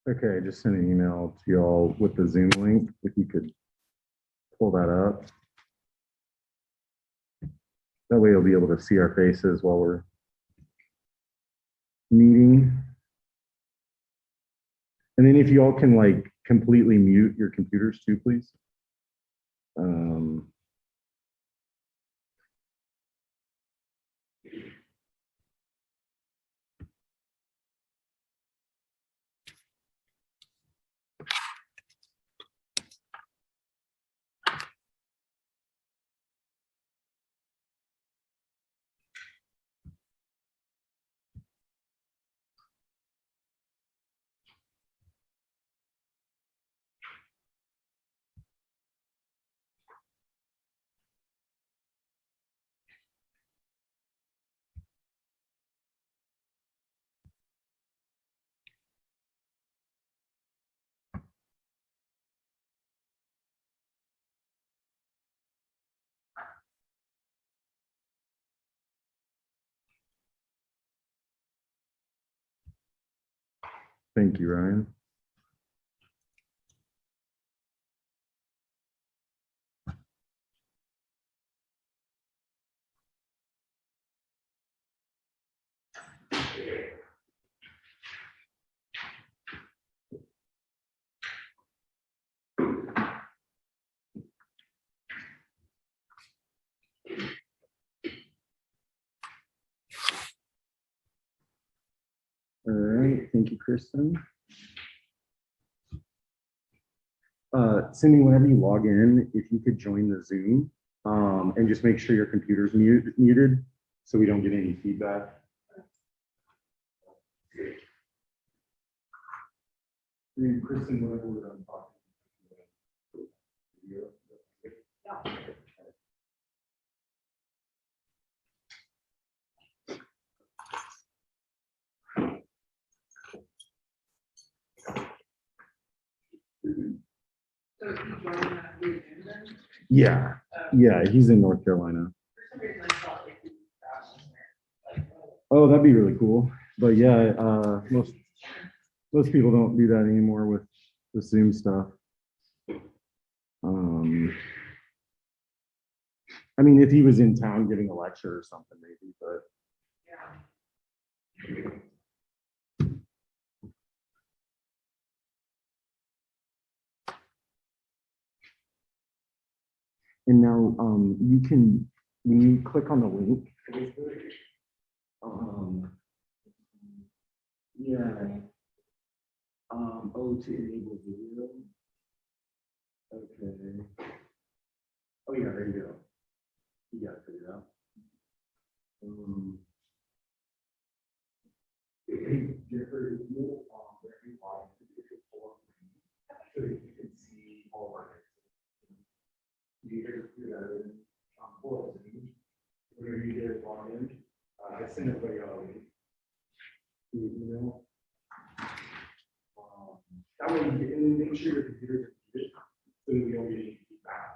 Okay, I just sent an email to y'all with the Zoom link. If you could pull that up. That way you'll be able to see our faces while we're meeting. And then if you all can like completely mute your computers too, please. Thank you, Ryan. All right, thank you, Kristen. Cindy, whenever you log in, if you could join the Zoom and just make sure your computer's muted so we don't get any feedback. And Kristen, whenever we're done talking. Yeah, yeah, he's in North Carolina. Oh, that'd be really cool. But yeah, most people don't do that anymore with the Zoom stuff. I mean, if he was in town giving a lecture or something, maybe, but yeah. And now you can, when you click on the link, yeah, to enable video. Okay. Oh yeah, there you go. You got it figured out. Jennifer, if you very wide, so you can see all of our you hear that whenever you get log in, I send everybody out a link. Email. That way you can make sure your computer is muted so that we don't get any feedback.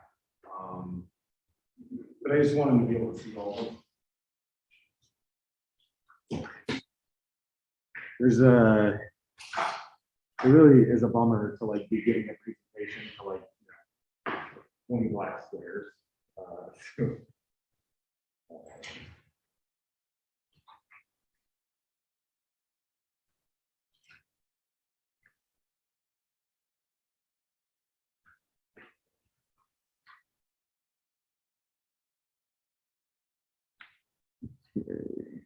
But I just want them to be able to see all of them. It really is a bummer to like be giving a presentation to like 20 black squares. Okay.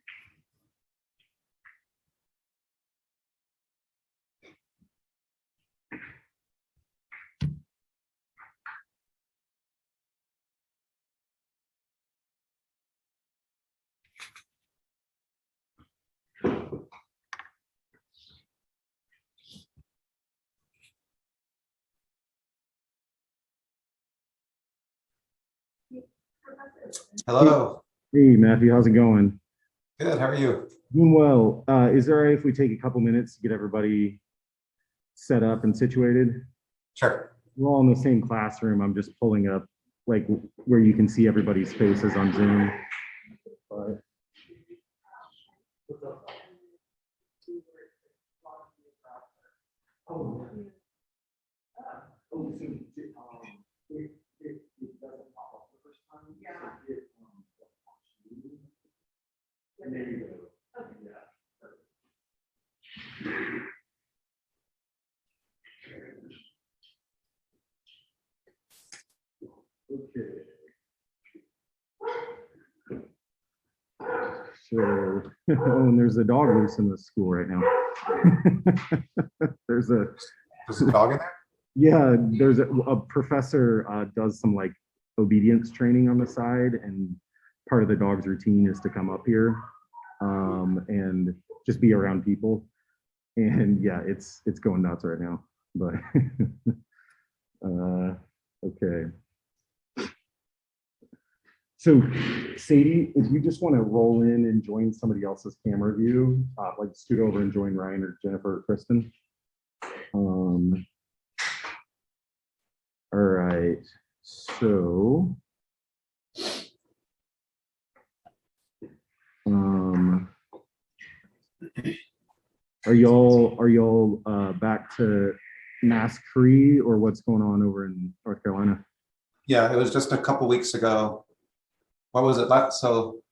Hello. Hey, Matthew, how's it going? Good. How are you? Doing well. Is it all right if we take a couple minutes to get everybody set up and situated? Sure. We're all in the same classroom. I'm just pulling up like where you can see everybody's faces on Zoom. But, Oh, oh, so, it doesn't pop up the first time. Yeah. So it, and there you go. Okay. Yeah. Okay. So, oh, and there's a dog loose in the school right now. There's a, There's a dog in there? yeah, there's a professor does some like obedience training on the side, and part of the dog's routine is to come up here and just be around people. And yeah, it's going nuts right now. But okay. So Sadie, if you just want to roll in and join somebody else's camera view, like scoot over and join Ryan or Jennifer or Kristen. All right, so are y'all back to mask free, or what's going on over in North Carolina? Yeah, it was just a couple weeks ago. What was it? So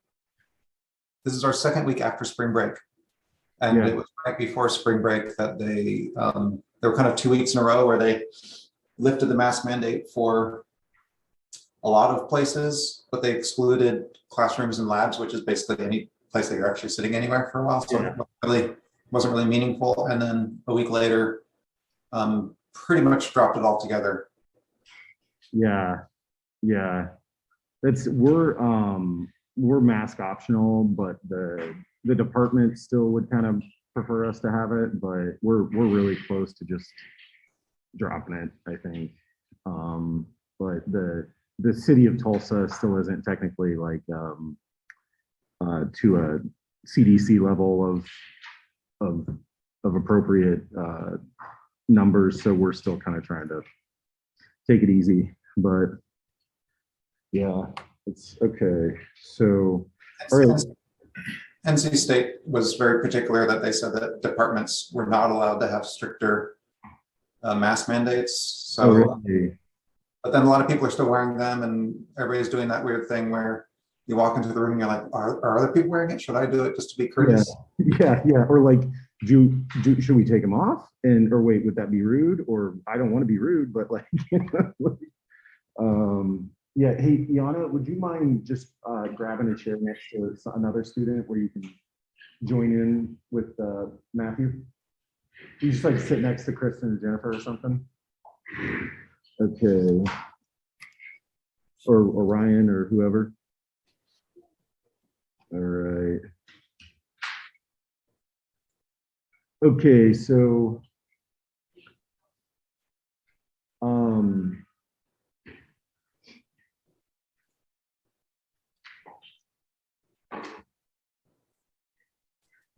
this is our second week after spring break. And Yeah. it was right before spring break that there were kind of 2 weeks in a row where they lifted the mask mandate for a lot of places, but they excluded classrooms and labs, which is basically any place that you're actually sitting anywhere for a while. So Yeah. it wasn't really meaningful. And then a week later, pretty much dropped it all together. Yeah, yeah. We're mask optional, but the department still would kind of prefer us to have it, but we're really close to just dropping it, I think. But the city of Tulsa still isn't technically like to a CDC level of appropriate numbers, so we're still kind of trying to take it easy. But yeah, it's okay. So, all right. NC State was very particular that they said that departments were not allowed to have stricter mask mandates. So, really? but then a lot of people are still wearing them, and everybody's doing that weird thing where you walk into the room and you're like, are other people wearing it? Should I do it just to be courteous? Yeah. Or like, should we take them off? Or wait, would that be rude? Or I don't want to be rude, but like, yeah. Hey, Iana, would you mind just grabbing a chair next to another student where you can join in with Matthew? You just like sit next to Kristen or Jennifer or something. Okay. Or Ryan or whoever. All right. Okay, so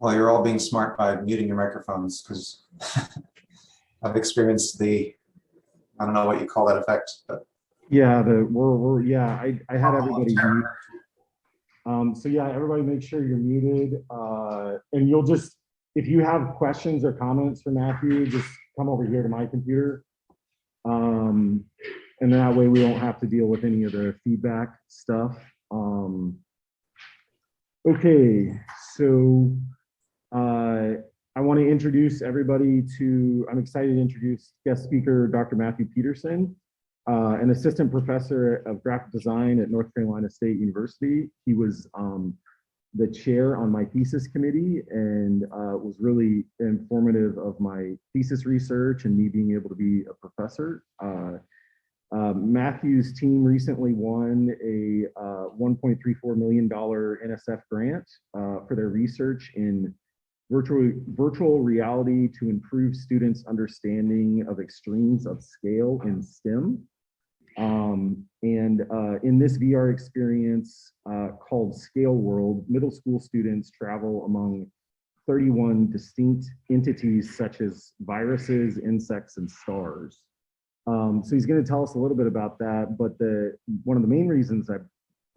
Well, you're all being smart by muting your microphones, because I've experienced I don't know what you call that effect, but yeah, I had everybody mute. So yeah, everybody make sure you're muted. And you'll just, if you have questions or comments for Matthew, just come over here to my computer. And that way we won't have to deal with any of the feedback stuff. Okay, so I want to introduce everybody I'm excited to introduce guest speaker, Dr. Matthew Peterson, an assistant professor of graphic design at North Carolina State University. He was the chair on my thesis committee and was really informative of my thesis research and me being able to be a professor. Matthew's team recently won a $1.34 million NSF grant for their research in virtual reality to improve students' understanding of extremes of scale in STEM. In this VR experience called Scale World, middle school students travel among 31 distinct entities such as viruses, insects, and stars. So he's going to tell us a little bit about that, but one of the main reasons I've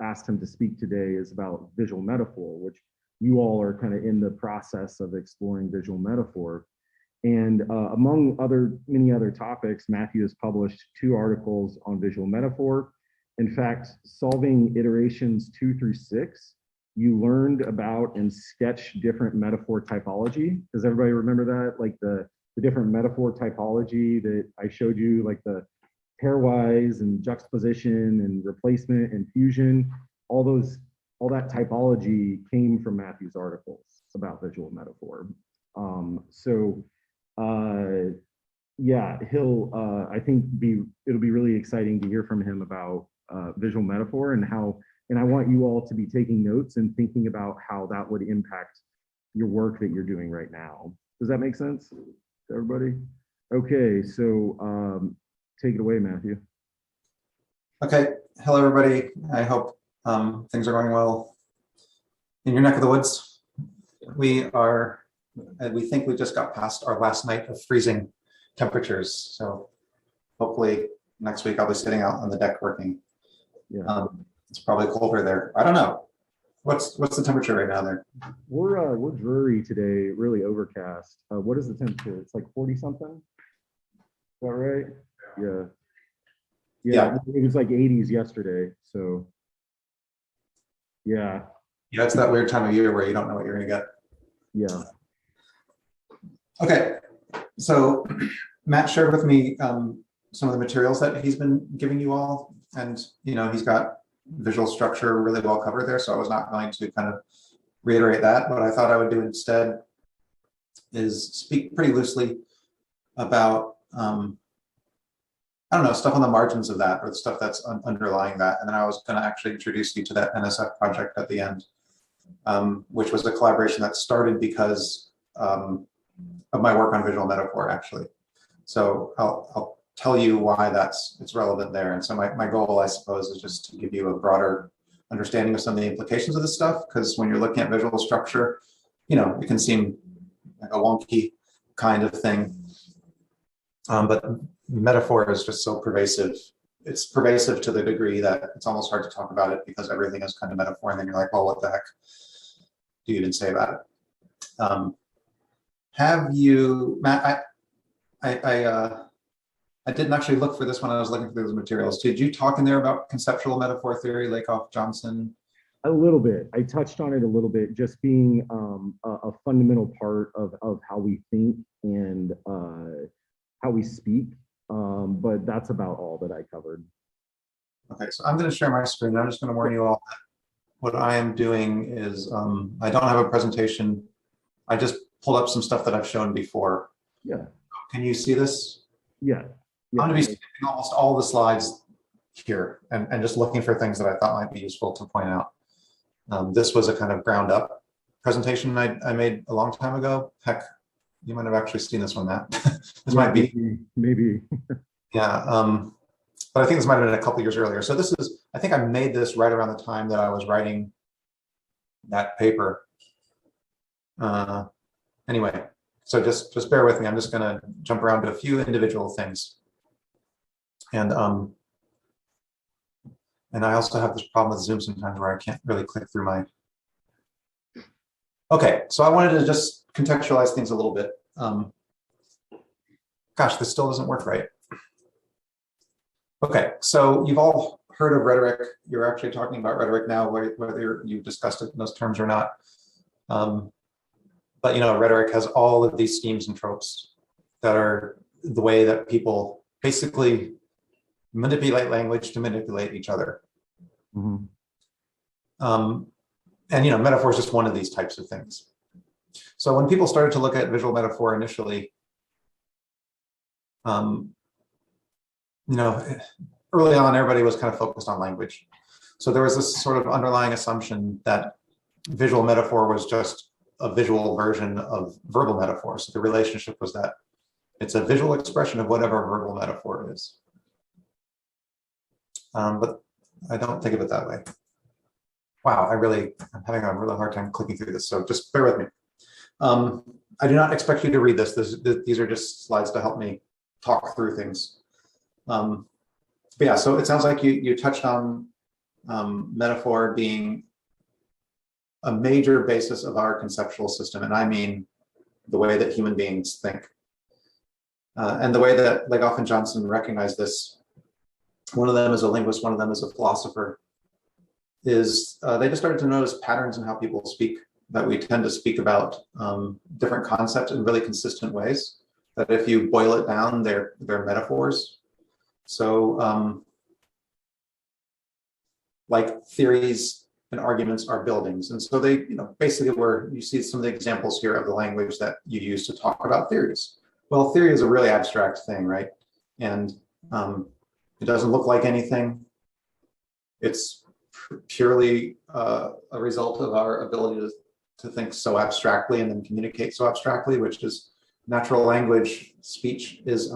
asked him to speak today is about visual metaphor, which you all are kind of in the process of exploring visual metaphor. And among many other topics, Matthew has published 2 articles on visual metaphor. In fact, solving iterations 2 through 6, you learned about and sketched different metaphor typology. Does everybody remember that? Like the different metaphor typology that I showed you, like the pairwise and juxtaposition and replacement and fusion, all that typology came from Matthew's articles about visual metaphor. Yeah, I think it'll be really exciting to hear from him about visual metaphor and I want you all to be taking notes and thinking about how that would impact your work that you're doing right now. Does that make sense to everybody? Okay, so take it away, Matthew. Okay, hello everybody. I hope things are going well in your neck of the woods. We think we just got past our last night of freezing temperatures. So hopefully next week I'll be sitting out on the deck working. Yeah. It's probably colder there. I don't know. What's the temperature right now there? We're dreary today, really overcast. What is the temperature? It's like 40 something. Is that right? Yeah. Yeah. It was like 80s yesterday. So yeah. Yeah, it's that weird time of year where you don't know what you're gonna get. Yeah. Okay. So Matt shared with me some of the materials that he's been giving you all, and he's got visual structure really well covered there, so I was not going to kind of reiterate that. What I thought I would do instead is speak pretty loosely about I don't know, stuff on the margins of that, or the stuff that's underlying that, and then I was going to actually introduce you to that NSF project at the end, which was a collaboration that started because of my work on visual metaphor, actually. So I'll tell you why it's relevant there. And so my goal, I suppose, is just to give you a broader understanding of some of the implications of this stuff, because when you're looking at visual structure, it can seem like a wonky kind of thing. But metaphor is just so pervasive. It's pervasive to the degree that it's almost hard to talk about it because everything is kind of metaphor. And then you're like, well, what the heck do you even say about it? Have you, Matt, I didn't actually look for this when I was looking for those materials. Did you talk in there about conceptual metaphor theory, Lakoff, Johnson? A little bit. I touched on it a little bit, just being a fundamental part of how we think and how we speak. But that's about all that I covered. Okay, so I'm going to share my screen. I'm just going to warn you all that what I am doing is I don't have a presentation. I just pulled up some stuff that I've shown before. Yeah. Can you see this? Yeah. I'm going to be skipping almost all the slides here and just looking for things that I thought might be useful to point out. This was a kind of ground up presentation I made a long time ago. Heck, you might have actually seen this one, Matt. This might be. Maybe. Yeah. But I think this might have been a couple years earlier. So this is, I think I made this right around the time that I was writing that paper. Anyway, so just bear with me. I'm just going to jump around to a few individual things. And I also have this problem with Zoom sometimes where I can't really click through my. Okay, so I wanted to just contextualize things a little bit. Gosh, this still doesn't work right. Okay, so you've all heard of rhetoric. You're actually talking about rhetoric now, whether you've discussed it in those terms or not. But rhetoric has all of these schemes and tropes that are the way that people basically manipulate language to manipulate each other. Mm-hmm. And metaphor is just one of these types of things. So when people started to look at visual metaphor initially, early on, everybody was kind of focused on language. So there was this sort of underlying assumption that visual metaphor was just a visual version of verbal metaphor. So the relationship was that it's a visual expression of whatever verbal metaphor is. But I don't think of it that way. Wow, I'm having a really hard time clicking through this, so just bear with me. I do not expect you to read this. These are just slides to help me talk through things. But yeah, so it sounds like you touched on metaphor being a major basis of our conceptual system, and I mean the way that human beings think. And the way that Legoff and Johnson recognized this, one of them is a linguist, one of them is a philosopher, is they just started to notice patterns in how people speak, that we tend to speak about different concepts in really consistent ways, that if you boil it down, they're metaphors. So like theories and arguments are buildings. And so they, basically where you see some of the examples here of the language that you use to talk about theories. Well, theory is a really abstract thing, right? And it doesn't look like anything. It's purely a result of our ability to think so abstractly and then communicate so abstractly, which is natural language. Speech is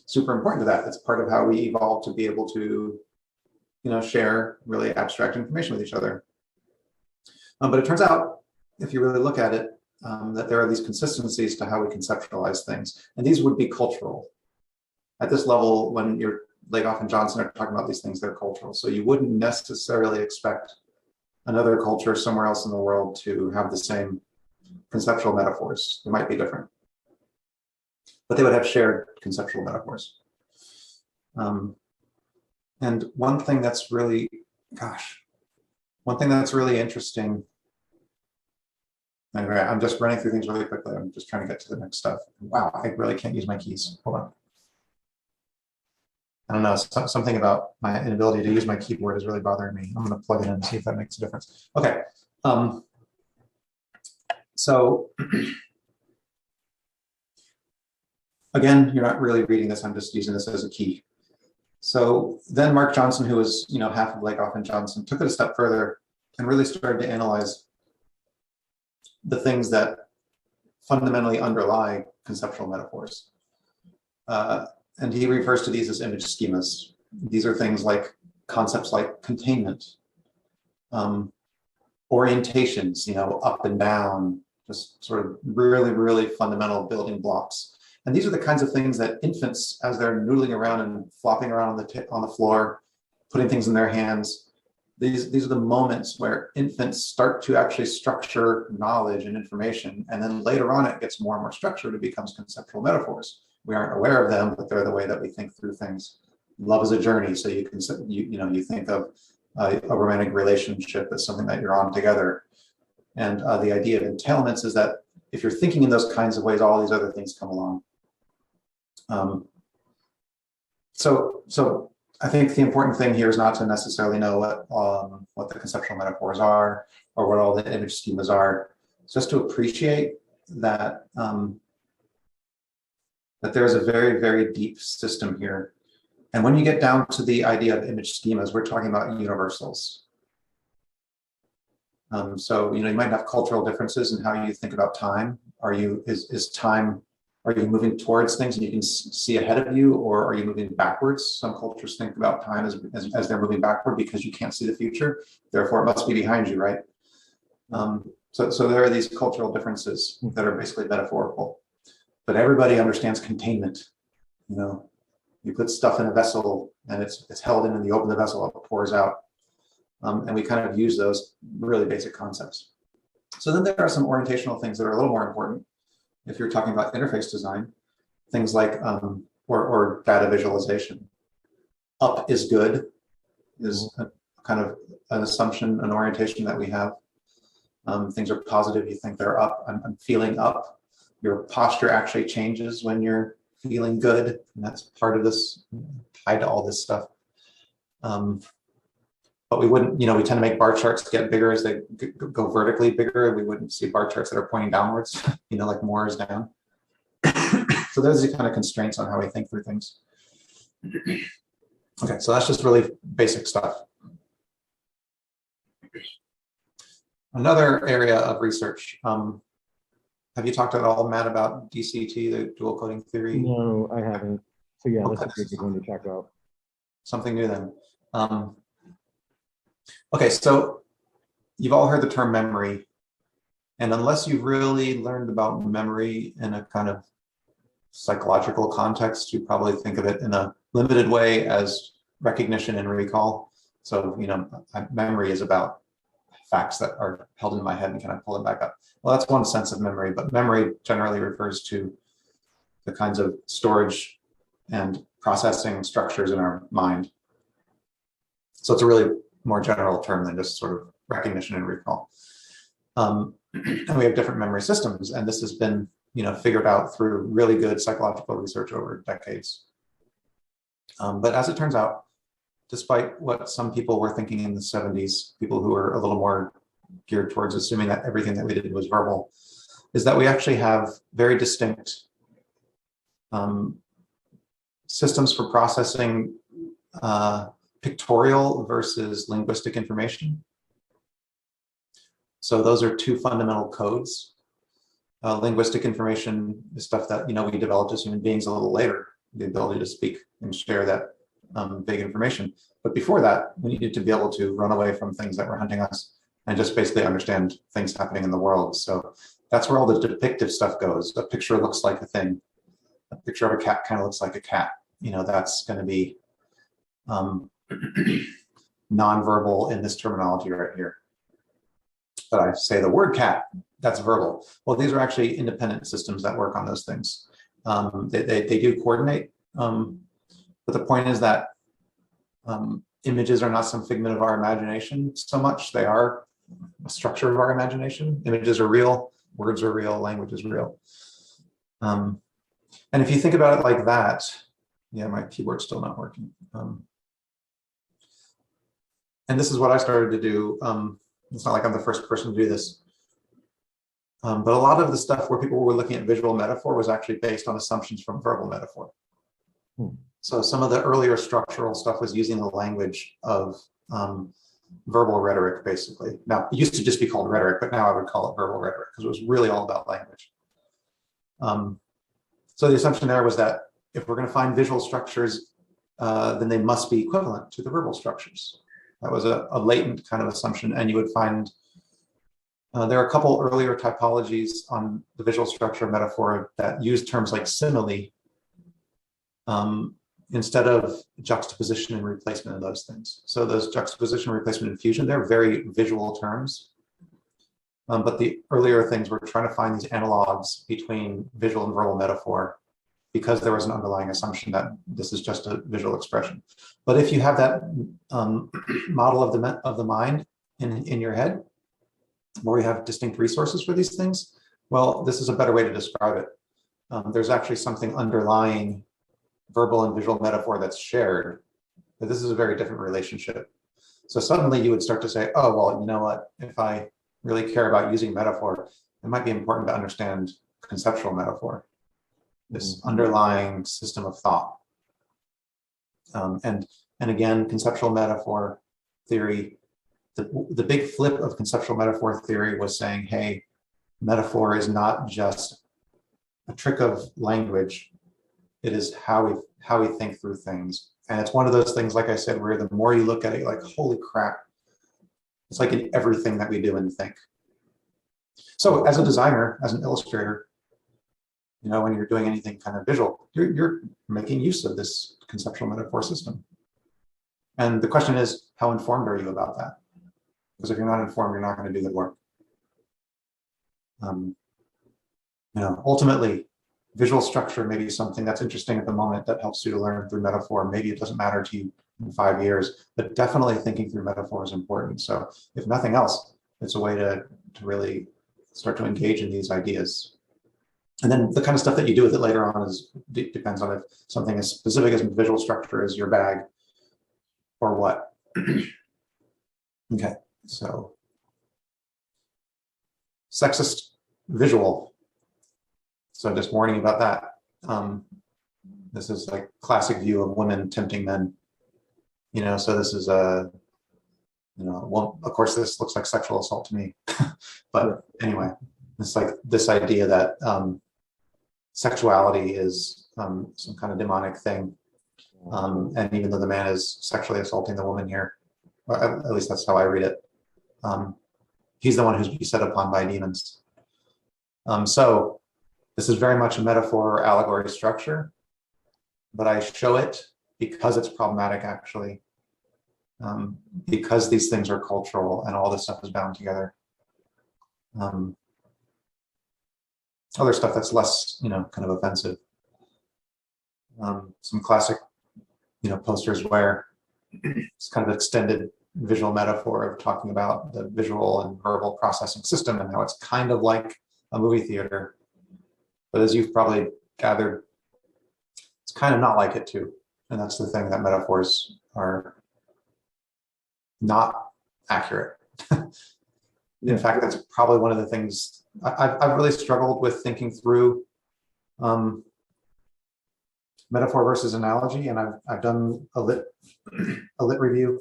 super important to that. It's part of how we evolved to be able to, share really abstract information with each other. But it turns out, if you really look at it, that there are these consistencies to how we conceptualize things, and these would be cultural. At this level, when you're Legoff and Johnson are talking about these things, they're cultural. So you wouldn't necessarily expect another culture somewhere else in the world to have the same conceptual metaphors. They might be different, but they would have shared conceptual metaphors. And one thing that's really interesting. Anyway, I'm just running through things really quickly. I'm just trying to get to the next stuff. Wow, I really can't use my keys. Hold on. I don't know, something about my inability to use my keyboard is really bothering me. I'm going to plug it in and see if that makes a difference. Okay. So again, you're not really reading this. I'm just using this as a key. So then Mark Johnson, who was half of Legoff and Johnson, took it a step further and really started to analyze the things that fundamentally underlie conceptual metaphors. And he refers to these as image schemas. These are things like concepts like containment, orientations, up and down, just sort of really, really fundamental building blocks. And these are the kinds of things that infants, as they're noodling around and flopping around on the floor, putting things in their hands, these are the moments where infants start to actually structure knowledge and information. And then later on, it gets more and more structured. It becomes conceptual metaphors. We aren't aware of them, but they're the way that we think through things. Love is a journey. So you can, you think of a romantic relationship as something that you're on together. And the idea of entailments is that if you're thinking in those kinds of ways, all these other things come along. So I think the important thing here is not to necessarily know what the conceptual metaphors are or what all the image schemas are. It's just to appreciate that that there's a very, very deep system here. And when you get down to the idea of image schemas, we're talking about universals. So you might have cultural differences in how you think about time. Are you moving towards things and you can see ahead of you, or are you moving backwards? Some cultures think about time as they're moving backward because you can't see the future. Therefore, it must be behind you, right? So there are these cultural differences that are basically metaphorical. But everybody understands containment. You put stuff in a vessel and it's held in, and you open the vessel, it pours out. And we kind of use those really basic concepts. So then there are some orientational things that are a little more important. If you're talking about interface design, things like, or data visualization. Up is good is a kind of an assumption, an orientation that we have. Things are positive, you think they're up. I'm feeling up. Your posture actually changes when you're feeling good. And that's part of this, tied to all this stuff. But we wouldn't, we tend to make bar charts get bigger as they go vertically bigger. We wouldn't see bar charts that are pointing downwards, like more is down. So those are the kind of constraints on how we think through things. Okay, so that's just really basic stuff. Another area of research. Have you talked at all, Matt, about DCT, the dual coding theory? No, I haven't. So yeah, Okay. that's a good one to check out. Something new then. Okay, so you've all heard the term memory. And unless you've really learned about memory in a kind of psychological context, you probably think of it in a limited way as recognition and recall. So, memory is about facts that are held in my head and can I pull them back up? Well, that's one sense of memory, but memory generally refers to the kinds of storage and processing structures in our mind. So it's a really more general term than just sort of recognition and recall. And we have different memory systems, and this has been, figured out through really good psychological research over decades. But as it turns out, despite what some people were thinking in the 70s, people who were a little more geared towards assuming that everything that we did was verbal, is that we actually have very distinct systems for processing pictorial versus linguistic information. So those are two fundamental codes. Linguistic information is stuff that we developed as human beings a little later, the ability to speak and share that big information. But before that, we needed to be able to run away from things that were hunting us and just basically understand things happening in the world. So that's where all the depictive stuff goes. A picture looks like a thing. A picture of a cat kind of looks like a cat. That's going to be nonverbal in this terminology right here. But I say the word cat, that's verbal. Well, these are actually independent systems that work on those things. They do coordinate, but the point is that images are not some figment of our imagination so much. They are a structure of our imagination. Images are real, words are real, language is real. And if you think about it like that, yeah, my keyboard's still not working. And this is what I started to do. It's not like I'm the first person to do this. But a lot of the stuff where people were looking at visual metaphor was actually based on assumptions from verbal metaphor. So some of the earlier structural stuff was using the language of verbal rhetoric, basically. Now, it used to just be called rhetoric, but now I would call it verbal rhetoric because it was really all about language. So the assumption there was that if we're going to find visual structures, then they must be equivalent to the verbal structures. That was a latent kind of assumption, and you would find there are a couple earlier typologies on the visual structure of metaphor that use terms like simile instead of juxtaposition and replacement of those things. So those juxtaposition, replacement, and fusion, they're very visual terms. But the earlier things were trying to find these analogs between visual and verbal metaphor because there was an underlying assumption that this is just a visual expression. But if you have that model of the mind in your head, where you have distinct resources for these things, well, this is a better way to describe it. There's actually something underlying verbal and visual metaphor that's shared, but this is a very different relationship. So suddenly you would start to say, oh, well, you know what, if I really care about using metaphor, it might be important to understand conceptual metaphor, this underlying system of thought. And again, conceptual metaphor theory, the big flip of conceptual metaphor theory was saying, hey, metaphor is not just a trick of language, it is how we think through things. And it's one of those things, like I said, where the more you look at it, you're like, holy crap, it's like in everything that we do and think. So as a designer, as an illustrator, when you're doing anything kind of visual, you're making use of this conceptual metaphor system. And the question is, how informed are you about that? Because if you're not informed, you're not going to do the work. Ultimately, visual structure may be something that's interesting at the moment that helps you to learn through metaphor. Maybe it doesn't matter to you in 5 years, but definitely thinking through metaphor is important. So if nothing else, it's a way to really start to engage in these ideas. And then the kind of stuff that you do with it later on depends on if something as specific as visual structure is your bag or what. Okay, so sexist visual. So just warning about that. This is like classic view of women tempting men. So this is well, of course, this looks like sexual assault to me. But anyway, it's like this idea that sexuality is some kind of demonic thing. And even though the man is sexually assaulting the woman here, or at least that's how I read it, he's the one who's beset upon by demons. So this is very much a metaphor or allegory structure, but I show it because it's problematic, actually, because these things are cultural and all this stuff is bound together. Other stuff that's less, kind of offensive. some classic, posters where it's kind of extended visual metaphor of talking about the visual and verbal processing system and how it's kind of like a movie theater. But as you've probably gathered, it's kind of not like it too. And that's the thing, that metaphors are not accurate. In fact, that's probably one of the things I've really struggled with thinking through metaphor versus analogy. And I've done a lit review.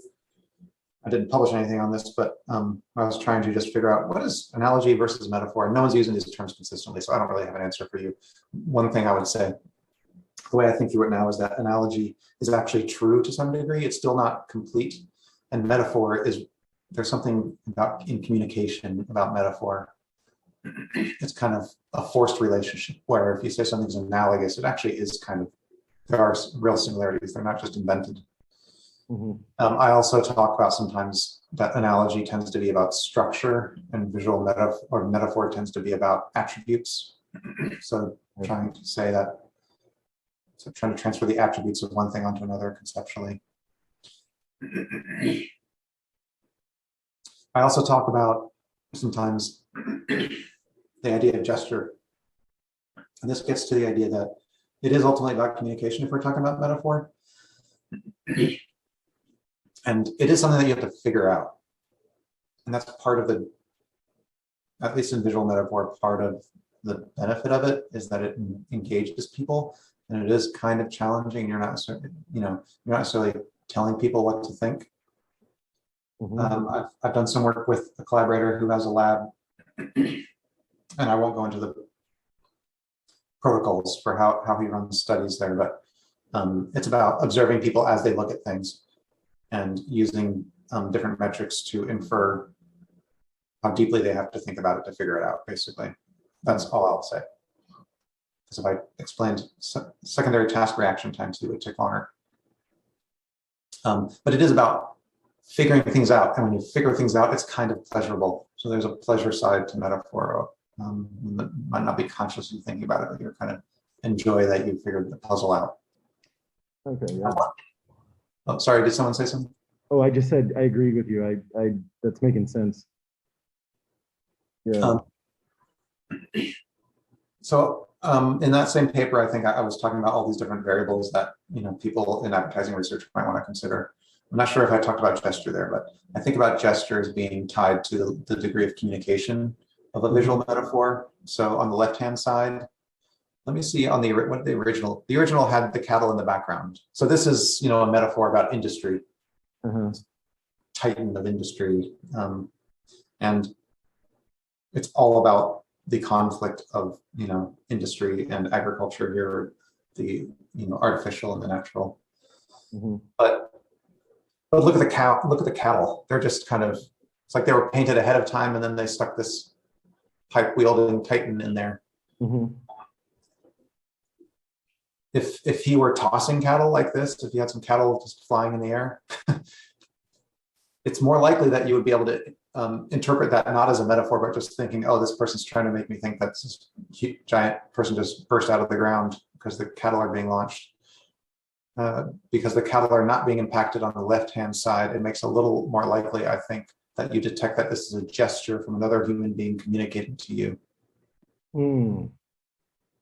I didn't publish anything on this, but I was trying to just figure out what is analogy versus metaphor. And no one's using these terms consistently, so I don't really have an answer for you. One thing I would say, the way I think through it now, is that analogy is actually true to some degree. It's still not complete. And metaphor is, there's something about in communication about metaphor. It's kind of a forced relationship where if you say something's analogous, it actually is kind of, there are real similarities. They're not just invented. Mm-hmm. I also talk about sometimes that analogy tends to be about structure and visual metaphor, or metaphor tends to be about attributes. So trying to say that, so trying to transfer the attributes of one thing onto another conceptually. I also talk about sometimes the idea of gesture. And this gets to the idea that it is ultimately about communication if we're talking about metaphor. And it is something that you have to figure out. And that's part of the, at least in visual metaphor, part of the benefit of it is that it engages people. And it is kind of challenging. You're not, you're not necessarily telling people what to think. Mm-hmm. I've done some work with a collaborator who has a lab, and I won't go into the protocols for how he runs studies there, but it's about observing people as they look at things and using different metrics to infer how deeply they have to think about it to figure it out, basically. That's all I'll say. Because if I explained secondary task reaction times, it would take longer. But it is about figuring things out. And when you figure things out, it's kind of pleasurable. So there's a pleasure side to metaphor. That might not be consciously thinking about it, but you're kind of enjoy that you figured the puzzle out. Okay, yeah. Oh, sorry, did someone say something? Oh, I just said I agree with you. I that's making sense. Yeah. So in that same paper, I think I was talking about all these different variables that people in advertising research might want to consider. I'm not sure if I talked about gesture there, but I think about gesture as being tied to the degree of communication of a visual metaphor. So on the left-hand side, let me see on the original. The original had the cattle in the background. So this is a metaphor about industry, titan of industry, and it's all about the conflict of industry and agriculture here, the artificial and the natural. But look at the cow. Look at the cattle. They're just kind of, it's like they were painted ahead of time, and then they stuck this pipe wielding titan in there. If he were tossing cattle like this, if you had some cattle just flying in the air, it's more likely that you would be able to interpret that not as a metaphor, but just thinking, oh, this person's trying to make me think that this giant person just burst out of the ground because the cattle are being launched. Because the cattle are not being impacted on the left-hand side, it makes a little more likely, I think, that you detect that this is a gesture from another human being communicating to you.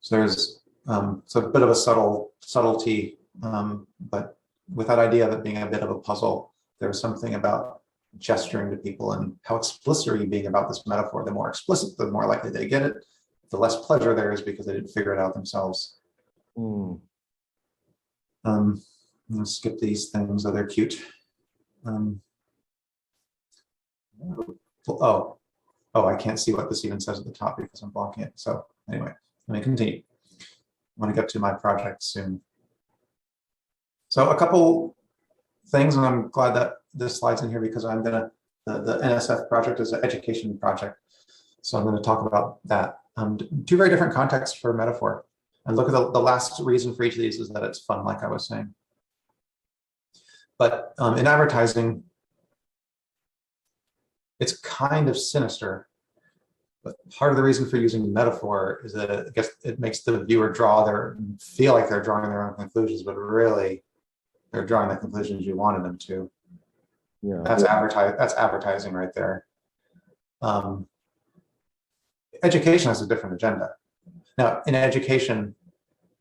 So there's so a bit of a subtlety, but with that idea of it being a bit of a puzzle, there's something about gesturing to people and how explicit are you being about this metaphor. The more explicit, the more likely they get it. The less pleasure there is because they didn't figure it out themselves. I'm gonna skip these things, though they're cute. I can't see what this even says at the top because I'm blocking it. So anyway, let me continue. I want to get to my project soon. So a couple things, and I'm glad that this slide's in here because I'm gonna, the NSF project is an education project. So I'm gonna talk about that. Two very different contexts for metaphor. And look at the last reason for each of these is that it's fun, like I was saying. But in advertising, it's kind of sinister. But part of the reason for using metaphor is that I guess it makes the viewer feel like they're drawing their own conclusions, but really they're drawing the conclusions you wanted them to. Yeah. That's advertising right there. Education has a different agenda. Now, in education,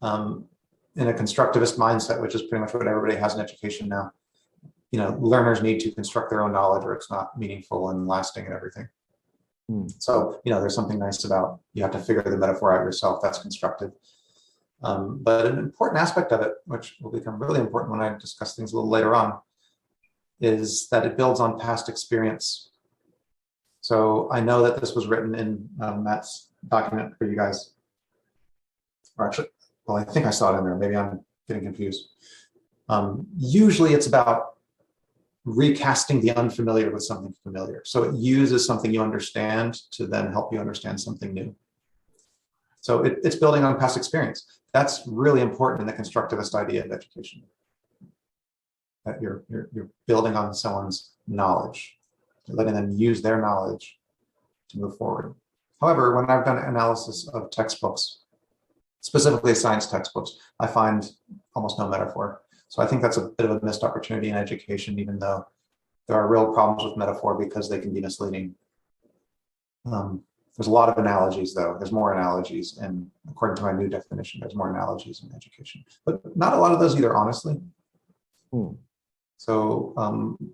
in a constructivist mindset, which is pretty much what everybody has in education now, learners need to construct their own knowledge or it's not meaningful and lasting and everything. So, there's something nice about you have to figure the metaphor out yourself. That's constructive. But an important aspect of it, which will become really important when I discuss things a little later on, is that it builds on past experience. So I know that this was written in Matt's document for you guys. Or actually, well, I think I saw it in there. Maybe I'm getting confused. Usually it's about recasting the unfamiliar with something familiar. So it uses something you understand to then help you understand something new. So it's building on past experience. That's really important in the constructivist idea of education. That you're building on someone's knowledge, you're letting them use their knowledge to move forward. However, when I've done analysis of textbooks, specifically science textbooks, I find almost no metaphor. So I think that's a bit of a missed opportunity in education, even though there are real problems with metaphor because they can be misleading. There's a lot of analogies, though. There's more analogies, and according to my new definition, there's more analogies in education, but not a lot of those either, honestly. So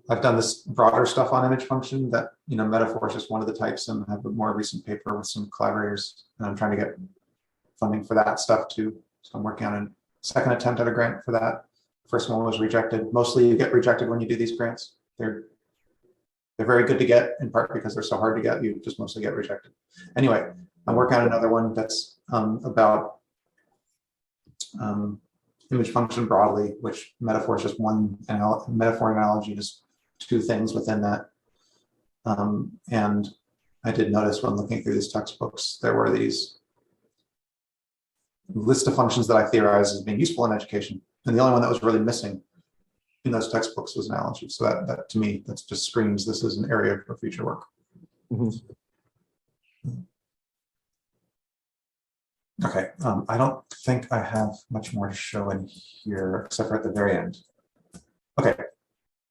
I've done this broader stuff on image function that, metaphor is just one of the types, and I have a more recent paper with some collaborators, and I'm trying to get funding for that stuff too. So I'm working on a second attempt at a grant for that. First one was rejected. Mostly you get rejected when you do these grants. They're very good to get, in part because they're so hard to get. You just mostly get rejected. Anyway, I'm working on another one that's about image function broadly, which metaphor is just one metaphor analogy, just two things within that. And I did notice when looking through these textbooks, there were these list of functions that I theorized as being useful in education. And the only one that was really missing in those textbooks was analogy. So that to me, that just screams this is an area for future work. Okay, I don't think I have much more to show in here, except for at the very end. Okay,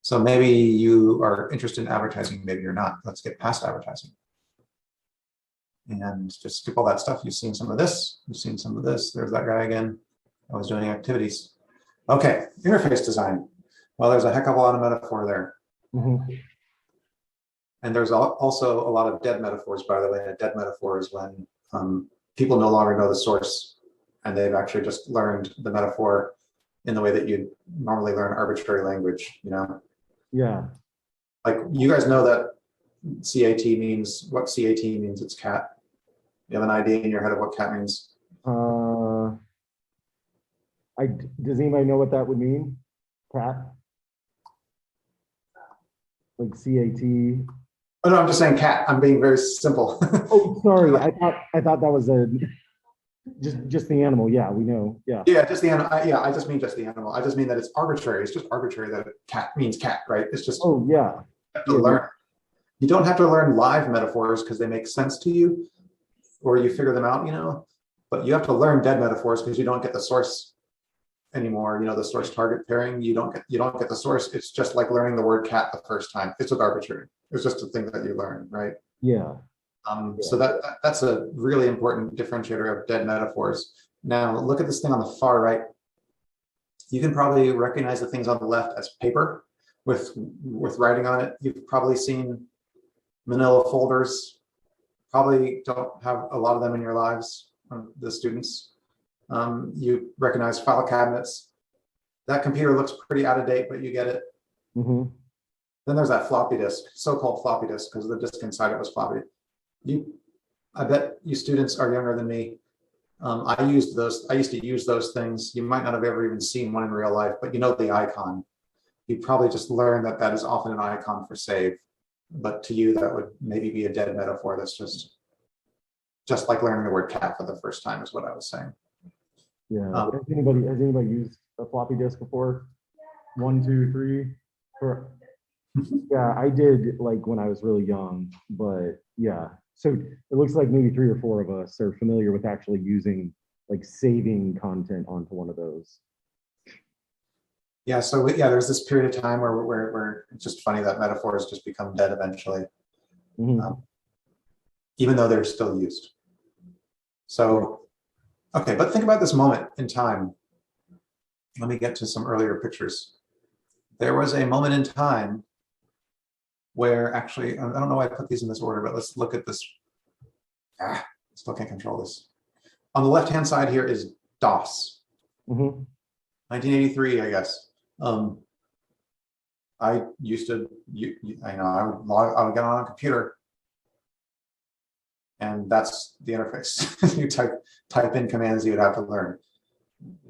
so maybe you are interested in advertising, maybe you're not. Let's get past advertising. And just skip all that stuff. You've seen some of this, you've seen some of this. There's that guy again. I was doing activities. Okay, interface design. Well, there's a heck of a lot of metaphor there. And there's also a lot of dead metaphors, by the way. A dead metaphor is when people no longer know the source and they've actually just learned the metaphor in the way that you'd normally learn arbitrary language, Yeah. Like you guys know that CAT means, what CAT means, it's cat. You have an idea in your head of what cat means? Does anybody know what that would mean? Cat? Like CAT? Oh no, I'm just saying cat. I'm being very simple. Oh, sorry. I thought that was just the animal. Yeah, we know. Yeah. Yeah, just the animal. I just mean just the animal. I just mean that it's arbitrary. It's just arbitrary that cat means cat, right? It's just. Oh yeah. You have to learn. You don't have to learn live metaphors because they make sense to you, or you figure them out, But you have to learn dead metaphors because you don't get the source anymore. The source target pairing. You don't get the source. It's just like learning the word cat the first time. It's just arbitrary. It's just a thing that you learn, right? Yeah. So that's a really important differentiator of dead metaphors. Now look at this thing on the far right. You can probably recognize the things on the left as paper with writing on it. You've probably seen manila folders. Probably don't have a lot of them in your lives, the students. You recognize file cabinets. That computer looks pretty out of date, but you get it. Then there's that floppy disk, so-called floppy disk, because the disk inside it was floppy. I bet you students are younger than me. I used to use those things. You might not have ever even seen one in real life, but the icon. You probably just learned that that is often an icon for save. But to you, that would maybe be a dead metaphor. That's just like learning the word cat for the first time is what I was saying. Yeah. Has anybody used a floppy disk before? 1, 2, 3, 4. Yeah, I did like when I was really young, but yeah, So it looks like maybe 3 or 4 of us are familiar with actually using, like, saving content onto one of those. Yeah, so yeah, there's this period of time where it's just funny that metaphors just become dead eventually, even though they're still used. So, okay, but think about this moment in time. Let me get to some earlier pictures. There was a moment in time where actually, I don't know why I put these in this order, but let's look at this. Still can't control this. On the left-hand side here is DOS. 1983, I guess. I used to, I would get on a computer, and that's the interface. You type in commands you would have to learn.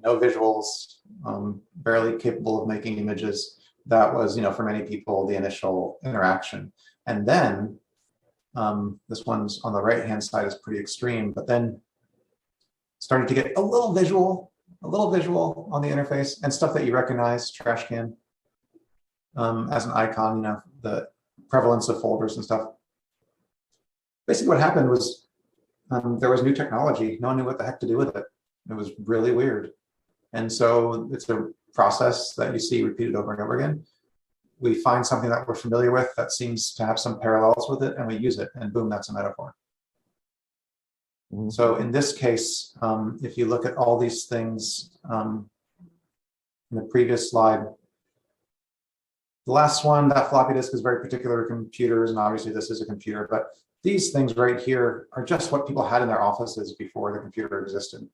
No visuals, barely capable of making images. That was, for many people, the initial interaction. And then this one's on the right-hand side is pretty extreme, but then started to get a little visual on the interface and stuff that you recognize, trash can as an icon, the prevalence of folders and stuff. Basically what happened was there was new technology. No one knew what the heck to do with it. It was really weird. And so it's a process that you see repeated over and over again. We find something that we're familiar with that seems to have some parallels with it, and we use it, and boom, that's a metaphor. So in this case, if you look at all these things in the previous slide, the last one, that floppy disk is very particular to computers, and obviously this is a computer, but these things right here are just what people had in their offices before the computer existed,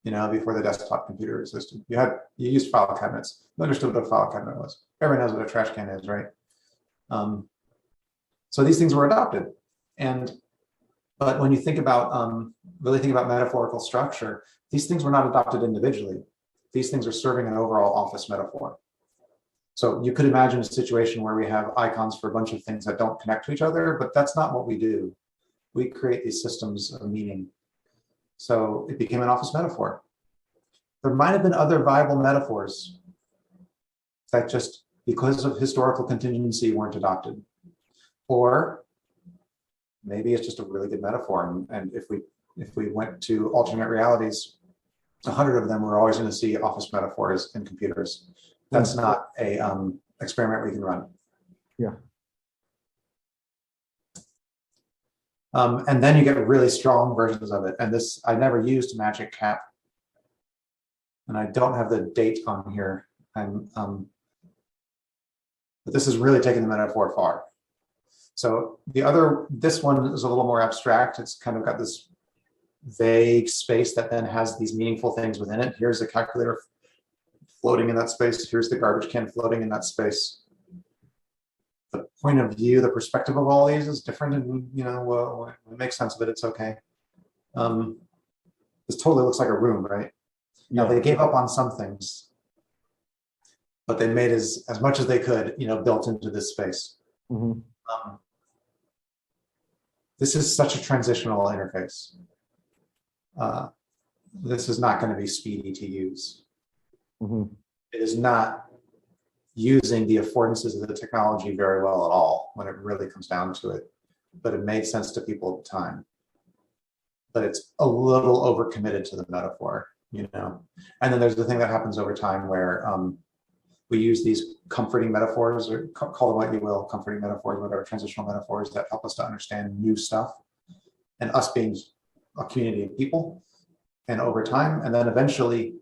before the desktop computer existed. You used file cabinets. You understood what a file cabinet was. Everyone knows what a trash can is, right? So these things were adopted. But when you think about, really think about metaphorical structure, these things were not adopted individually. These things are serving an overall office metaphor. So you could imagine a situation where we have icons for a bunch of things that don't connect to each other, but that's not what we do. We create these systems of meaning. So it became an office metaphor. There might have been other viable metaphors that just because of historical contingency weren't adopted. Or maybe it's just a really good metaphor. And if we went to alternate realities, 100 of them, we're always going to see office metaphors in computers. That's not a experiment we can run. Yeah. And then you get really strong versions of it. And this, I never used Magic Cap. And I don't have the date on here. But this is really taking the metaphor far. So this one is a little more abstract. It's kind of got this vague space that then has these meaningful things within it. Here's the calculator floating in that space. Here's the garbage can floating in that space. The point of view, the perspective of all these is different, and well, we make sense of it. It's okay. This totally looks like a room, right? Yeah. Now they gave up on some things, but they made as much as they could, built into this space. This is such a transitional interface. This is not going to be speedy to use. It is not using the affordances of the technology very well at all when it really comes down to it, but it made sense to people at the time. But it's a little overcommitted to the metaphor, And then there's the thing that happens over time where we use these comforting metaphors, or call them what you will, comforting metaphors, whatever, transitional metaphors that help us to understand new stuff, and us being a community of people. And over time, and then eventually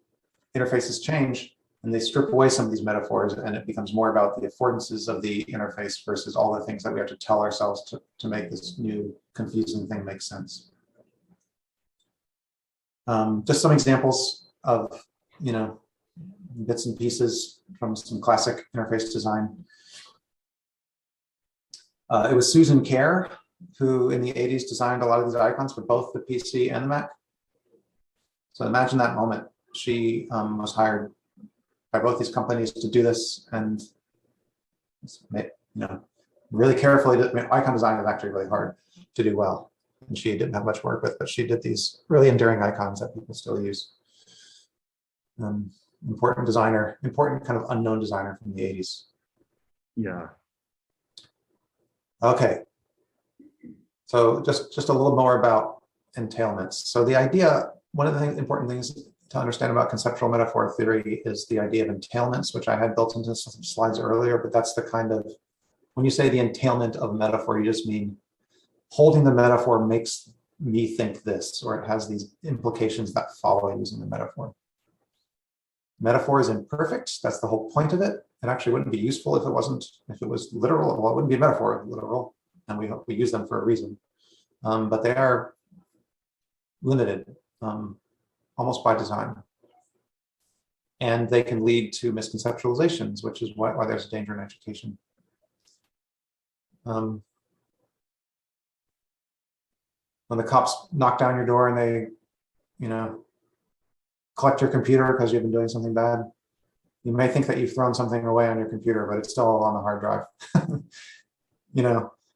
interfaces change and they strip away some of these metaphors, and it becomes more about the affordances of the interface versus all the things that we have to tell ourselves to make this new confusing thing make sense. Just some examples of, bits and pieces from some classic interface design. It was Susan Kerr who in the 80s designed a lot of these icons for both the PC and the Mac. So imagine that moment. She was hired by both these companies to do this, and really carefully. Icon design is actually really hard to do well, and she didn't have much work with, but she did these really enduring icons that people still use. Important designer, important kind of unknown designer from the 80s. Yeah. Okay. So just a little more about entailments. So the idea, one of the important things to understand about conceptual metaphor theory is the idea of entailments, which I had built into some slides earlier, but that's the kind of, when you say the entailment of metaphor, you just mean holding the metaphor makes me think this, or it has these implications that follow using the metaphor. Metaphor is imperfect. That's the whole point of it. It actually wouldn't be useful if it was literal. Well, it wouldn't be a metaphor if it was literal, and we use them for a reason. But they are limited, almost by design. And they can lead to misconceptualizations, which is why there's a danger in education. When the cops knock down your door and they, collect your computer because you've been doing something bad, you may think that you've thrown something away on your computer, but it's still on the hard drive.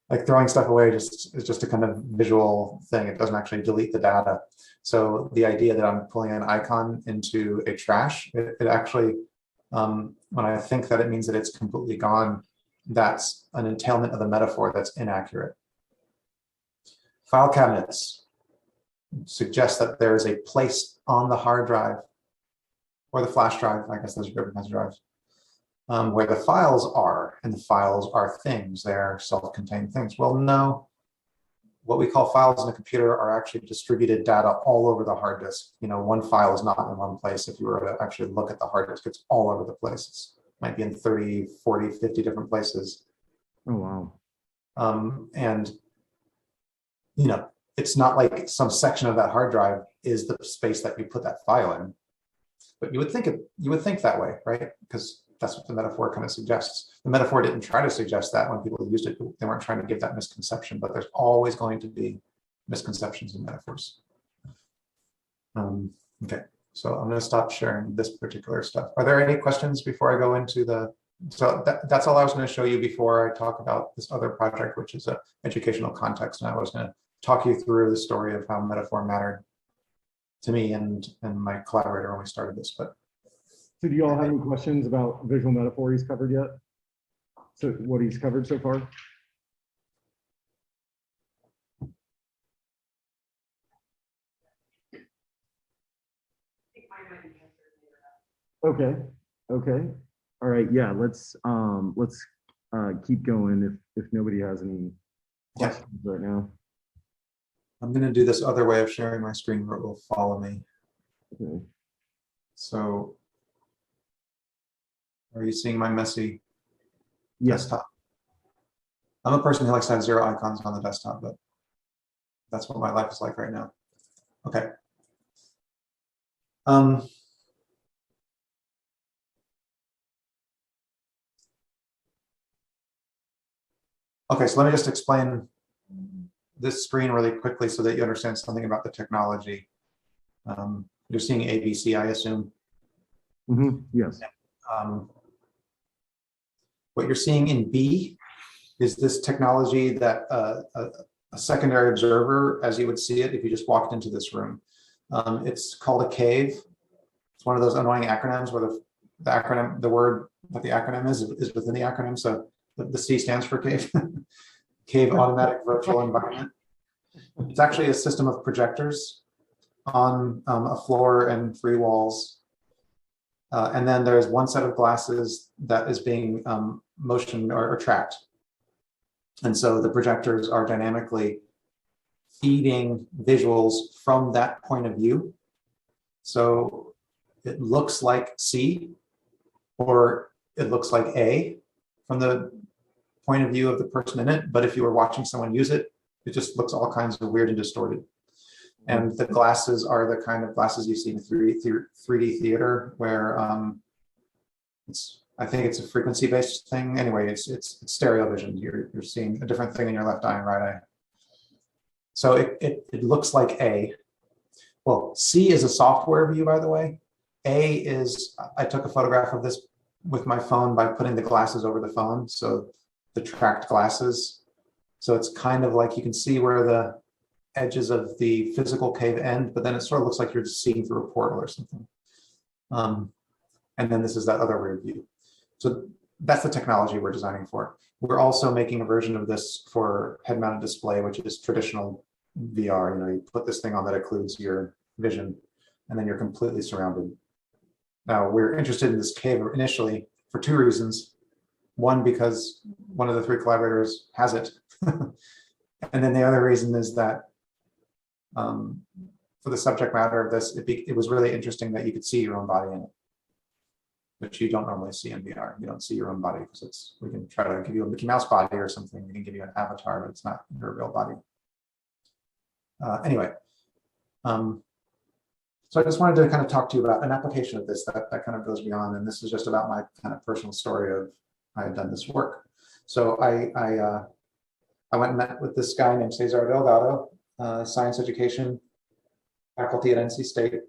Like throwing stuff away is just a kind of visual thing. It doesn't actually delete the data. So the idea that I'm pulling an icon into a trash, it actually, when I think that it means that it's completely gone, that's an entailment of the metaphor that's inaccurate. File cabinets suggest that there is a place on the hard drive or the flash drive, I guess those are different kinds of drives, where the files are, and the files are things, they're self-contained things. Well, no, what we call files in a computer are actually distributed data all over the hard disk. One file is not in one place. If you were to actually look at the hard disk, it's all over the place. It might be in 30, 40, 50 different places. Oh, wow. And it's not like some section of that hard drive is the space that you put that file in. But you would think that way, right? Because that's what the metaphor kind of suggests. The metaphor didn't try to suggest that when people used it. They weren't trying to give that misconception, but there's always going to be misconceptions in metaphors. Okay, so I'm going to stop sharing this particular stuff. Are there any questions before I go into so that's all I was going to show you before I talk about this other project, which is an educational context. And I was going to talk you through the story of how metaphor mattered to me and my collaborator when we started this. But so do you all have any questions about visual metaphor he's covered yet? So what he's covered so far? Okay. All right. Yeah. Let's keep going if nobody has any questions right now. I'm going to do this other way of sharing my screen where it will follow me. Okay. So are you seeing my messy desktop? I'm a person who likes to have 0 icons on the desktop, but that's what my life is like right now. Okay. Okay, so let me just explain this screen really quickly so that you understand something about the technology. You're seeing ABC, I assume. Mm-hmm. Yes. What you're seeing in B is this technology that a secondary observer, as you would see it if you just walked into this room. It's called a CAVE. It's one of those annoying acronyms where the word that the acronym is within the acronym. So the C stands for CAVE. CAVE Automatic Virtual Environment. It's actually a system of projectors on a floor and 3 walls. And then there's one set of glasses that is being motioned or tracked. And so the projectors are dynamically feeding visuals from that point of view. So it looks like C or it looks like A from the point of view of the person in it. But if you were watching someone use it, it just looks all kinds of weird and distorted. And the glasses are the kind of glasses you see in 3D theater where I think it's a frequency-based thing. Anyway, it's stereo vision. You're seeing a different thing in your left eye and right eye. So it looks like A. Well, C is a software view, by the way. A is, I took a photograph of this with my phone by putting the glasses over the phone. So the tracked glasses. So it's kind of like you can see where the edges of the physical cave end, but then it sort of looks like you're just seeing through a portal or something. And then this is that other weird view. So that's the technology we're designing for. We're also making a version of this for head-mounted display, which is traditional VR. You know, you put this thing on that occludes your vision, and then you're completely surrounded. Now, we're interested in this cave initially for two reasons. One, because one of the three collaborators has it. And then the other reason is that for the subject matter of this, it was really interesting that you could see your own body in it, which you don't normally see in VR. You don't see your own body because we can try to give you a Mickey Mouse body or something. We can give you an avatar, but it's not your real body. Anyway, so I just wanted to kind of talk to you about an application of this that kind of goes beyond, and this is just about my kind of personal story of I had done this work. So I went and met with this guy named Cesar Delgado, science education faculty at NC State.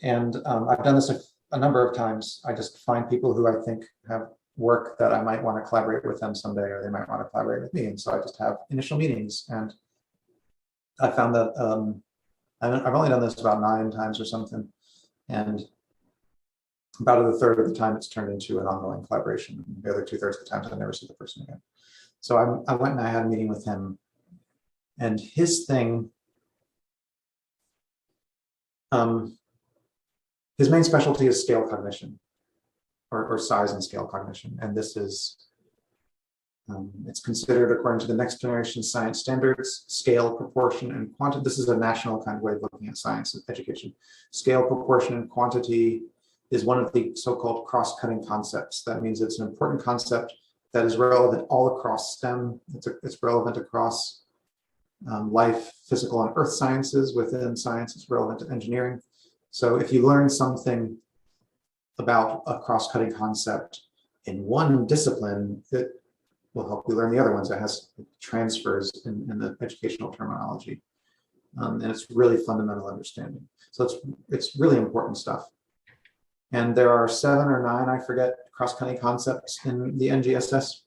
And I've done this a number of times. I just find people who I think have work that I might want to collaborate with them someday, or they might want to collaborate with me. And so I just have initial meetings. And I found that I've only done this about 9 times or something. And about a third of the time it's turned into an ongoing collaboration. The other 2/3 of the times I never see the person again. So I went and I had a meeting with him, and his thing, his main specialty is scale cognition, or size and scale cognition. And this is, it's considered, according to the next generation science standards, scale, proportion, and quantity. This is a national kind of way of looking at science and education. Scale, proportion, and quantity is one of the so-called cross-cutting concepts. That means it's an important concept that is relevant all across STEM. It's relevant across life, physical, and earth sciences. Within science, it's relevant to engineering. So if you learn something about a cross-cutting concept in one discipline, it will help you learn the other ones. It has transfers in the educational terminology. And it's really fundamental understanding. So it's really important stuff. And there are 7 or 9, I forget, cross-cutting concepts in the NGSS.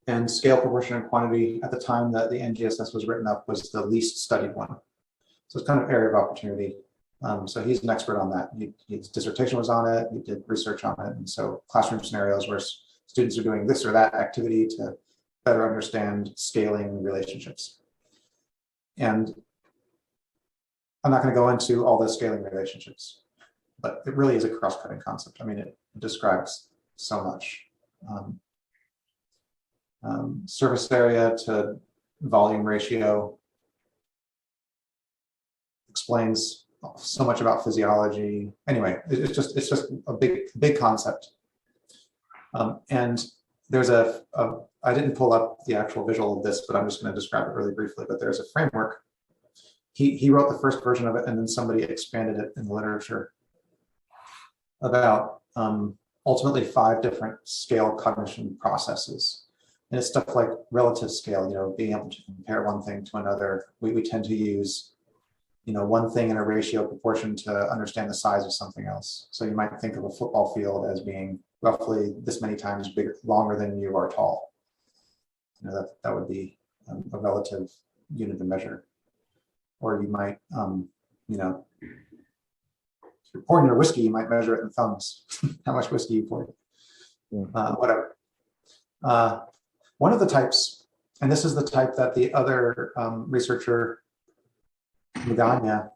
And scale, proportion, and quantity at the time that the NGSS was written up was the least studied one. So it's kind of area of opportunity. So he's an expert on that. His dissertation was on it. He did research on it. And so classroom scenarios where students are doing this or that activity to better understand scaling relationships. And I'm not going to go into all the scaling relationships, but it really is a cross-cutting concept. I mean, it describes so much. Surface area to volume ratio explains so much about physiology. Anyway, it's just a big concept. And there's I didn't pull up the actual visual of this, but I'm just going to describe it really briefly. But there's a framework. He wrote the first version of it, and then somebody expanded it in the literature about ultimately 5 different scale cognition processes. And it's stuff like relative scale, you know, being able to compare one thing to another. We tend to use, you know, one thing in a ratio proportion to understand the size of something else. So you might think of a football field as being roughly this many times bigger, longer than you are tall. You know, that would be a relative unit of measure. Or you might, you know, if you're pouring your whiskey, you might measure it in thumbs, how much whiskey you poured, whatever. One of the types, and this is the type that the other researcher, Magana,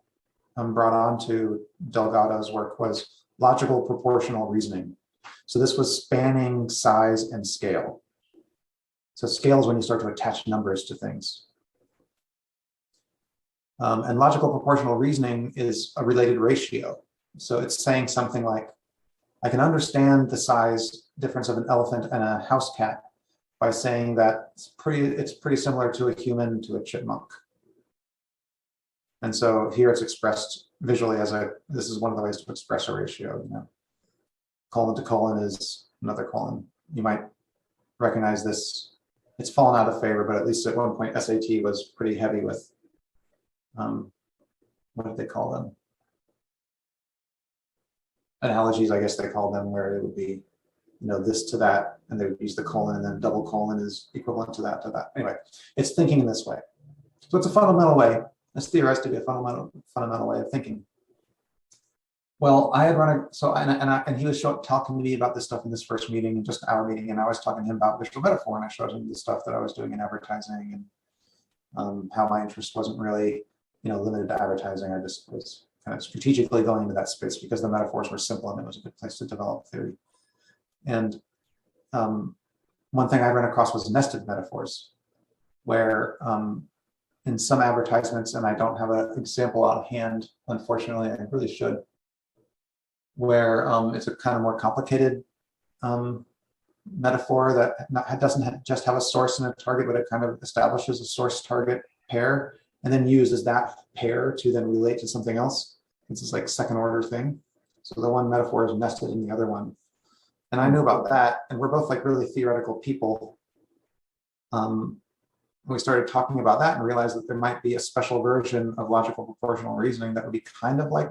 brought on to Delgado's work, was logical proportional reasoning. So this was spanning size and scale. So scale is when you start to attach numbers to things. And logical proportional reasoning is a related ratio. So it's saying something like, I can understand the size difference of an elephant and a house cat by saying that it's pretty similar to a human to a chipmunk. And so here it's expressed visually as this is one of the ways to express a ratio, you know. Colon to colon is another colon. You might recognize this. It's fallen out of favor, but at least at one point SAT was pretty heavy with, what did they call them? Analogies, I guess they call them, where it would be, you know, this to that, and they would use the colon, and then double colon is equivalent to that. Anyway, it's thinking in this way. So it's a fundamental way. It's theorized to be a fundamental way of thinking. Well, I had run a, so, and he was talking to me about this stuff in this first meeting, just our meeting, and I was talking to him about visual metaphor, and I showed him the stuff that I was doing in advertising, and how my interest wasn't really, limited to advertising. I just was kind of strategically going into that space because the metaphors were simple and it was a good place to develop theory. And one thing I ran across was nested metaphors, where in some advertisements, and I don't have an example out of hand, unfortunately, I really should, where it's a kind of more complicated metaphor that doesn't just have a source and a target, but it kind of establishes a source target pair and then uses that pair to then relate to something else. It's this like second order thing. So the one metaphor is nested in the other one. And I knew about that, and we're both like really theoretical people. We started talking about that and realized that there might be a special version of logical proportional reasoning that would be kind of like,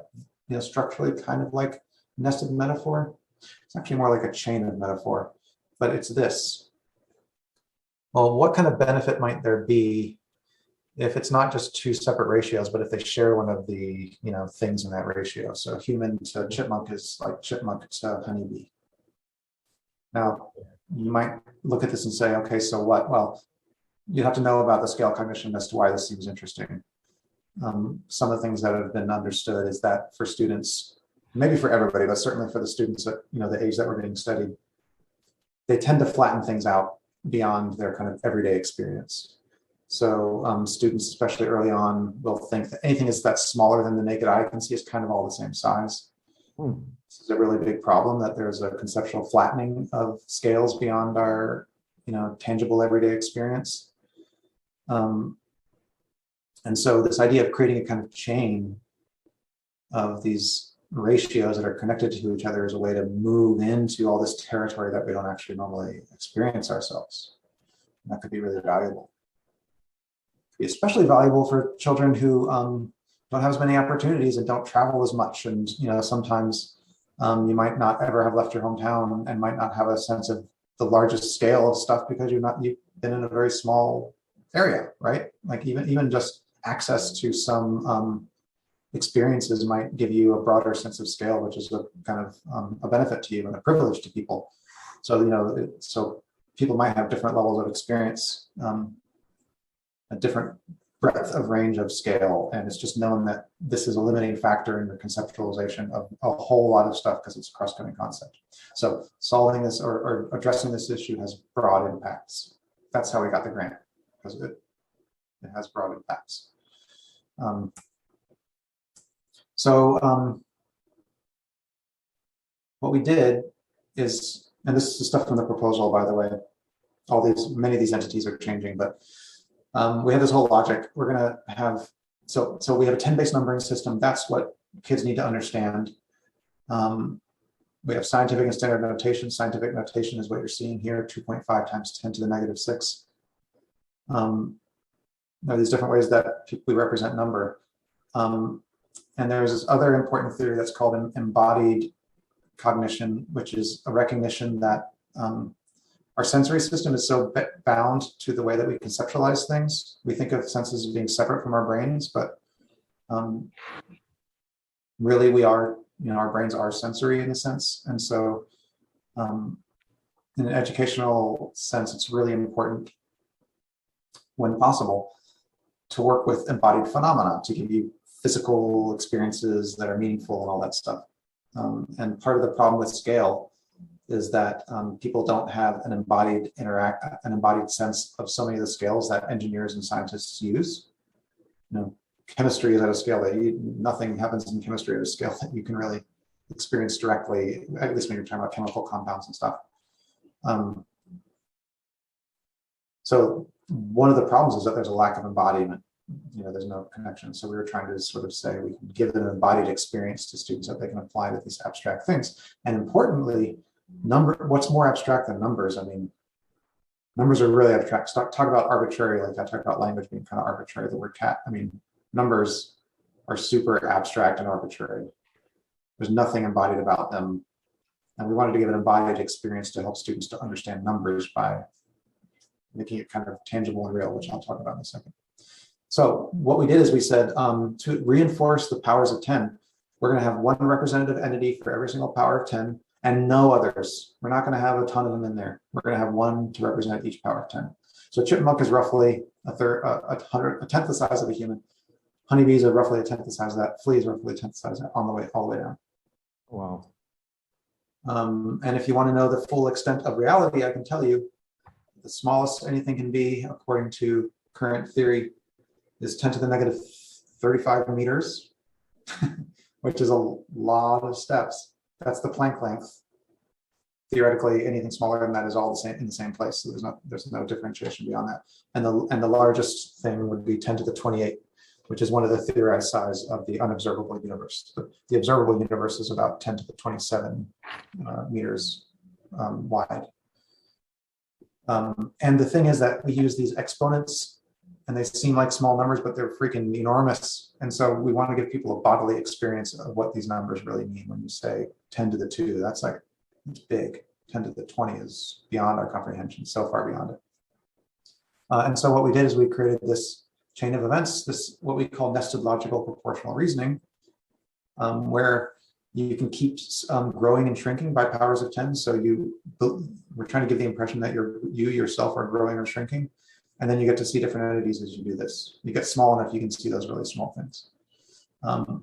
structurally kind of like nested metaphor. It's actually more like a chain of metaphor, but it's this. Well, what kind of benefit might there be if it's not just two separate ratios, but if they share one of the things in that ratio? So human to chipmunk is like chipmunk to honeybee. Now, you might look at this and say, okay, so what? Well, you have to know about the scale cognition as to why this seems interesting. Some of the things that have been understood is that for students, maybe for everybody, but certainly for the students at the age that were being studied, they tend to flatten things out beyond their kind of everyday experience. So students, especially early on, will think that anything that's smaller than the naked eye can see is kind of all the same size. This is a really big problem, that there's a conceptual flattening of scales beyond our tangible everyday experience. And so this idea of creating a kind of chain of these ratios that are connected to each other is a way to move into all this territory that we don't actually normally experience ourselves. And that could be really valuable. It could be especially valuable for children who don't have as many opportunities and don't travel as much. And sometimes you might not ever have left your hometown and might not have a sense of the largest scale of stuff because you've been in a very small area, right? Like even just access to some experiences might give you a broader sense of scale, which is a kind of a benefit to you and a privilege to people. So so people might have different levels of experience, a different breadth of range of scale, and it's just known that this is a limiting factor in the conceptualization of a whole lot of stuff because it's a cross-cutting concept. So solving this or addressing this issue has broad impacts. That's how we got the grant, because it has broad impacts. What we did is, and this is stuff from the proposal, by the way, many of these entities are changing, but we have this whole logic. We're going to have, so we have a 10-base numbering system. That's what kids need to understand. We have scientific and standard notation. Scientific notation is what you're seeing here, 2.5 times 10 to the negative 6. Now, these different ways that we represent number. And there's this other important theory that's called embodied cognition, which is a recognition that our sensory system is so bound to the way that we conceptualize things. We think of senses as being separate from our brains, but really we are, our brains are sensory in a sense. And so in an educational sense, it's really important, when possible, to work with embodied phenomena to give you physical experiences that are meaningful and all that stuff. And part of the problem with scale is that people don't have an embodied sense of so many of the scales that engineers and scientists use. Chemistry is at a scale that nothing happens in chemistry at a scale that you can really experience directly, at least when you're talking about chemical compounds and stuff. So one of the problems is that there's a lack of embodiment. There's no connection. So we were trying to sort of say we can give an embodied experience to students that they can apply to these abstract things. And importantly, what's more abstract than numbers? I mean, numbers are really abstract. Talk about arbitrary, like I talked about language being kind of arbitrary, the word cat. I mean, numbers are super abstract and arbitrary. There's nothing embodied about them. And we wanted to give an embodied experience to help students to understand numbers by making it kind of tangible and real, which I'll talk about in a second. So what we did is we said, to reinforce the powers of 10, We're going to have one representative entity for every single power of 10 and no others. We're not going to have a ton of them in there. We're going to have one to represent each power of 10. So a chipmunk is roughly a tenth the size of a human. Honeybees are roughly a tenth the size of that. Fleas are roughly a tenth the size of that all the way down. Wow. And if you want to know the full extent of reality, I can tell you the smallest anything can be, according to current theory, is 10 to the negative 35 meters, which is a lot of steps. That's the Planck length. Theoretically, anything smaller than that is all the same in the same place. So there's no differentiation beyond that. And the largest thing would be 10 to the 28, which is one of the theorized size of the unobservable universe. The observable universe is about 10 to the 27 meters wide. And the thing is that we use these exponents and they seem like small numbers, but they're freaking enormous. And so we want to give people a bodily experience of what these numbers really mean when you say 10 to the 2. That's like, it's big. 10 to the 20 is beyond our comprehension, so far beyond it. And so what we did is we created this chain of events, this what we call nested logical proportional reasoning, where you can keep growing and shrinking by powers of 10. So we're trying to give the impression that you yourself are growing or shrinking. And then you get to see different entities as you do this. You get small enough, you can see those really small things.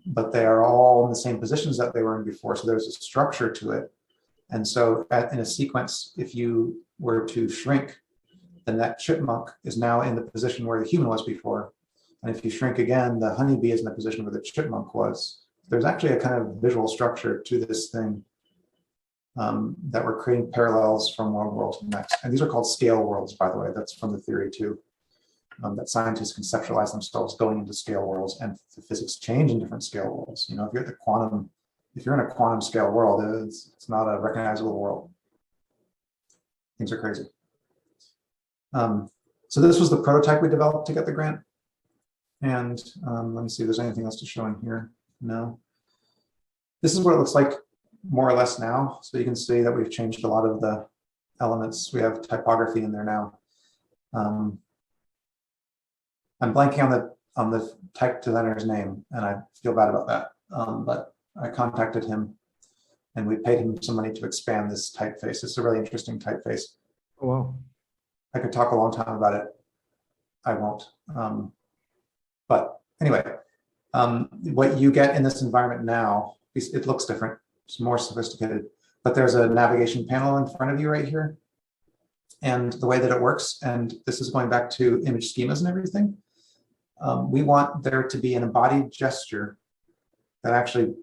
But they are all in the same positions that they were in before. So there's a structure to it. And so in a sequence, if you were to shrink, then that chipmunk is now in the position where the human was before. And if you shrink again, the honeybee is in the position where the chipmunk was. There's actually a kind of visual structure to this thing that we're creating parallels from one world to the next. And these are called scale worlds, by the way. That's from the theory too, that scientists conceptualize themselves going into scale worlds, and the physics change in different scale worlds. You know, if you're in a quantum scale world, it's not a recognizable world. Things are crazy. So this was the prototype we developed to get the grant. And let me see if there's anything else to show in here. No. This is what it looks like more or less now. So you can see that we've changed a lot of the elements. We have typography in there now. I'm blanking on the type designer's name, and I feel bad about that. But I contacted him and we paid him some money to expand this typeface. It's a really interesting typeface. Oh, wow. I could talk a long time about it. I won't. But anyway, what you get in this environment now, it looks different. It's more sophisticated, but there's a navigation panel in front of you right here. And the way that it works, and this is going back to image schemas and everything, we want there to be an embodied gesture that actually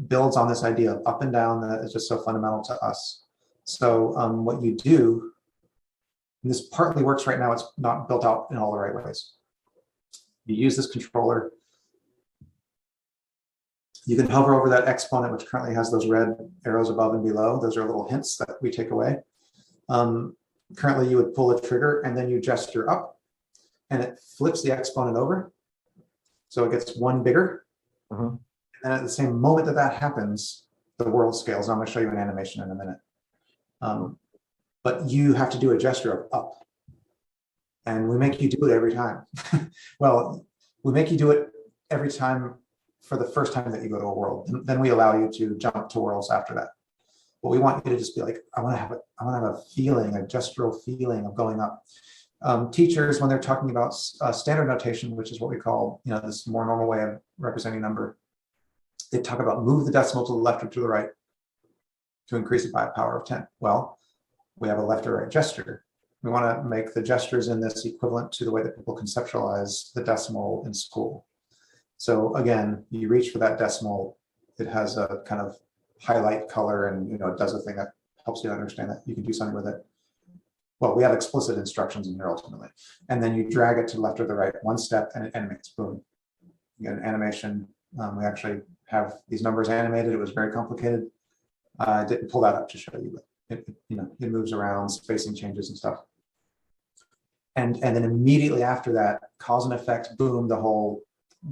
builds on this idea of up and down that is just so fundamental to us. So what you do, and this partly works right now, it's not built out in all the right ways. You use this controller. You can hover over that exponent, which currently has those red arrows above and below. Those are little hints that we take away. Currently, you would pull a trigger and then you gesture up and it flips the exponent over. So it gets one bigger. And at the same moment that that happens, the world scales. I'm going to show you an animation in a minute. But you have to do a gesture of up. And we make you do it every time. Well, we make you do it every time for the first time that you go to a world. And then we allow you to jump to worlds after that. But we want you to just be like, I want to have a feeling, a gestural feeling of going up. Teachers, when they're talking about standard notation, which is what we call, this more normal way of representing number, they talk about move the decimal to the left or to the right to increase it by a power of 10. Well, we have a left or right gesture. We want to make the gestures in this equivalent to the way that people conceptualize the decimal in school. So again, you reach for that decimal, it has a kind of highlight color and it does a thing that helps you understand that you can do something with it. Well, we have explicit instructions in here ultimately. And then you drag it to the left or the right, one step, and it animates, boom. You get an animation. We actually have these numbers animated. It was very complicated. I didn't pull that up to show you, but it moves around, spacing changes and stuff. And then immediately after that, cause and effect, boom, the whole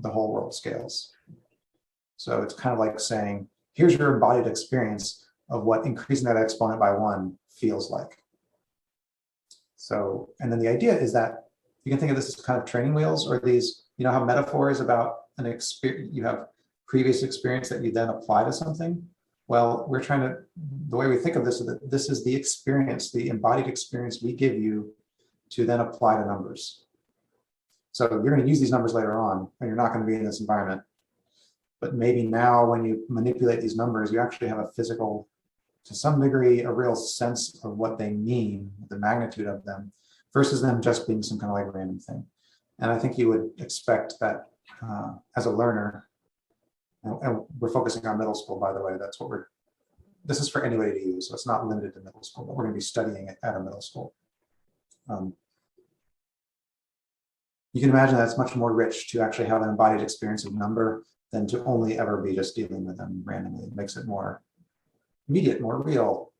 world scales. So it's kind of like saying, here's your embodied experience of what increasing that exponent by 1 feels like. So, and then the idea is that you can think of this as kind of training wheels, or these, how metaphor is about an experience. You have previous experience that you then apply to something. Well, the way we think of this is that this is the experience, the embodied experience we give you to then apply to numbers. So you're going to use these numbers later on, and you're not going to be in this environment. But maybe now when you manipulate these numbers, you actually have a physical, to some degree, a real sense of what they mean, the magnitude of them, versus them just being some kind of like random thing. And I think you would expect that as a learner, and we're focusing on middle school, by the way, this is for anybody to use, so it's not limited to middle school, but we're going to be studying it at a middle school. You can imagine that it's much more rich to actually have an embodied experience of number than to only ever be just dealing with them randomly. It makes it more immediate, more real.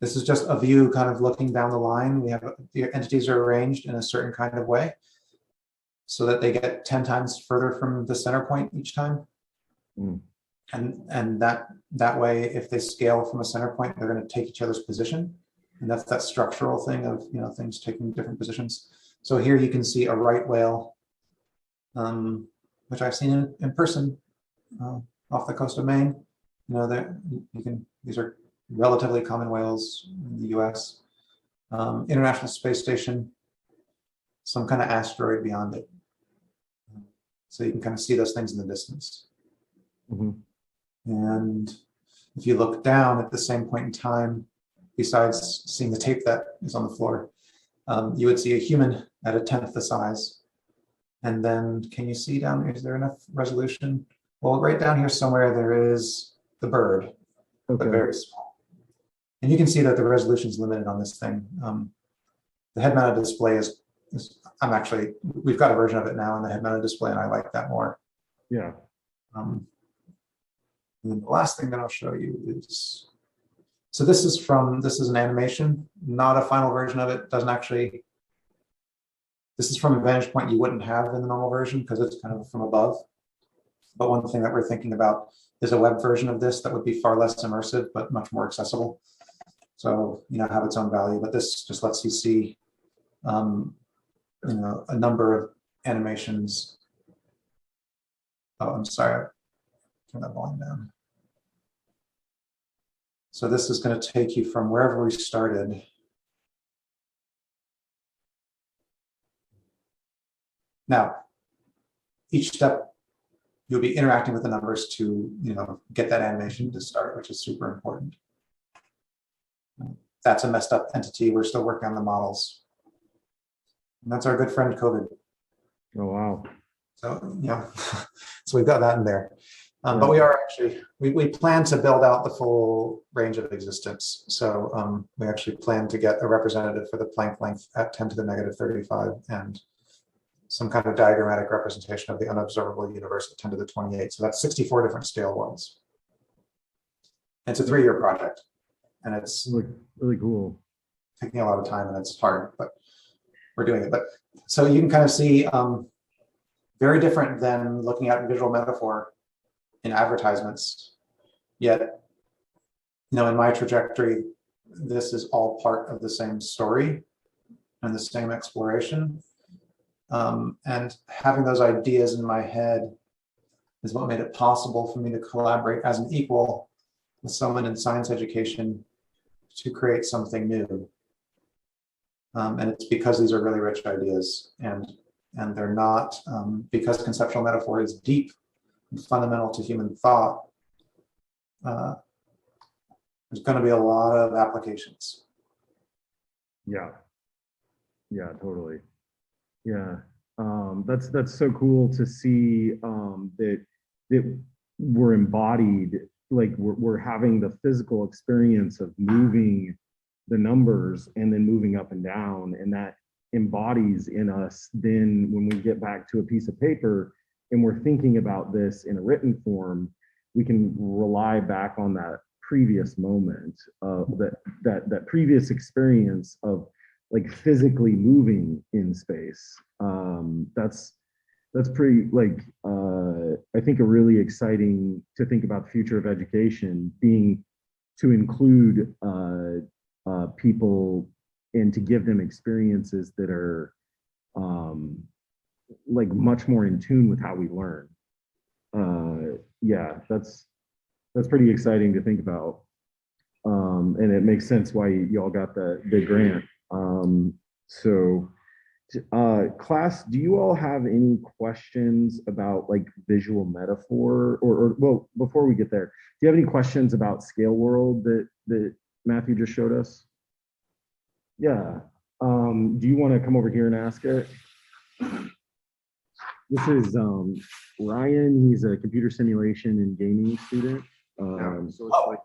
This is just a view kind of looking down the line. We have the entities are arranged in a certain kind of way so that they get 10 times further from the center point each time. Mm. And that way, if they scale from a center point, they're going to take each other's position. And that's that structural thing of, you know, things taking different positions. So here you can see a right whale, which I've seen in person off the coast of Maine. You know, these are relatively common whales in the US. International Space Station, some kind of asteroid beyond it. So you can kind of see those things in the distance. Mm-hmm. And if you look down at the same point in time, besides seeing the tape that is on the floor, you would see a human at 1/10 the size. And then can you see down there, is there enough resolution? Well, right down here somewhere, there is the bird, okay, but very small. And you can see that the resolution is limited on this thing. The head-mounted display we've got a version of it now in the head-mounted display, and I like that more. Yeah. And then the last thing that I'll show you is, so this is an animation, not a final version of it. This is from a vantage point you wouldn't have in the normal version because it's kind of from above. But one thing that we're thinking about is a web version of this that would be far less immersive, but much more accessible. So, you know, have its own value, but this just lets you see, you know, a number of animations. Oh, I'm sorry, turn that volume down. So this is going to take you from wherever we started. Now, each step, you'll be interacting with the numbers to, you know, get that animation to start, which is super important. That's a messed up entity. We're still working on the models. And that's our good friend COVID. Oh, wow. So, yeah, so we've got that in there. But we are actually, we plan to build out the full range of existence. So we actually plan to get a representative for the Planck length at 10⁻⁵ and some kind of diagrammatic representation of the unobservable universe at 10⁻²⁸. So that's 64 different scale worlds. It's a 3-year project, and it's really cool. Taking a lot of time, and it's hard, but we're doing it. But so you can kind of see very different than looking at visual metaphor in advertisements. Yet, you know, in my trajectory, this is all part of the same story and the same exploration. And having those ideas in my head is what made it possible for me to collaborate as an equal with someone in science education to create something new. And it's because these are really rich ideas, and they're not, because conceptual metaphor is deep and fundamental to human thought, there's going to be a lot of applications. Yeah. Yeah, totally. Yeah. That's so cool to see that we're embodied, like we're having the physical experience of moving the numbers and then moving up and down, and that embodies in us. Then when we get back to a piece of paper and we're thinking about this in a written form, we can rely back on that previous moment, that previous experience of like physically moving in space. That's pretty, like, I think a really exciting to think about the future of education being to include people and to give them experiences that are like much more in tune with how we learn. Yeah, that's pretty exciting to think about. And it makes sense why y'all got the grant. So class, do you all have any questions about like visual metaphor, or well, before we get there, do you have any questions about scale world that Matthew just showed us? Yeah. Do you want to come over here and ask it? This is Ryan. He's a computer simulation and gaming student. So it's like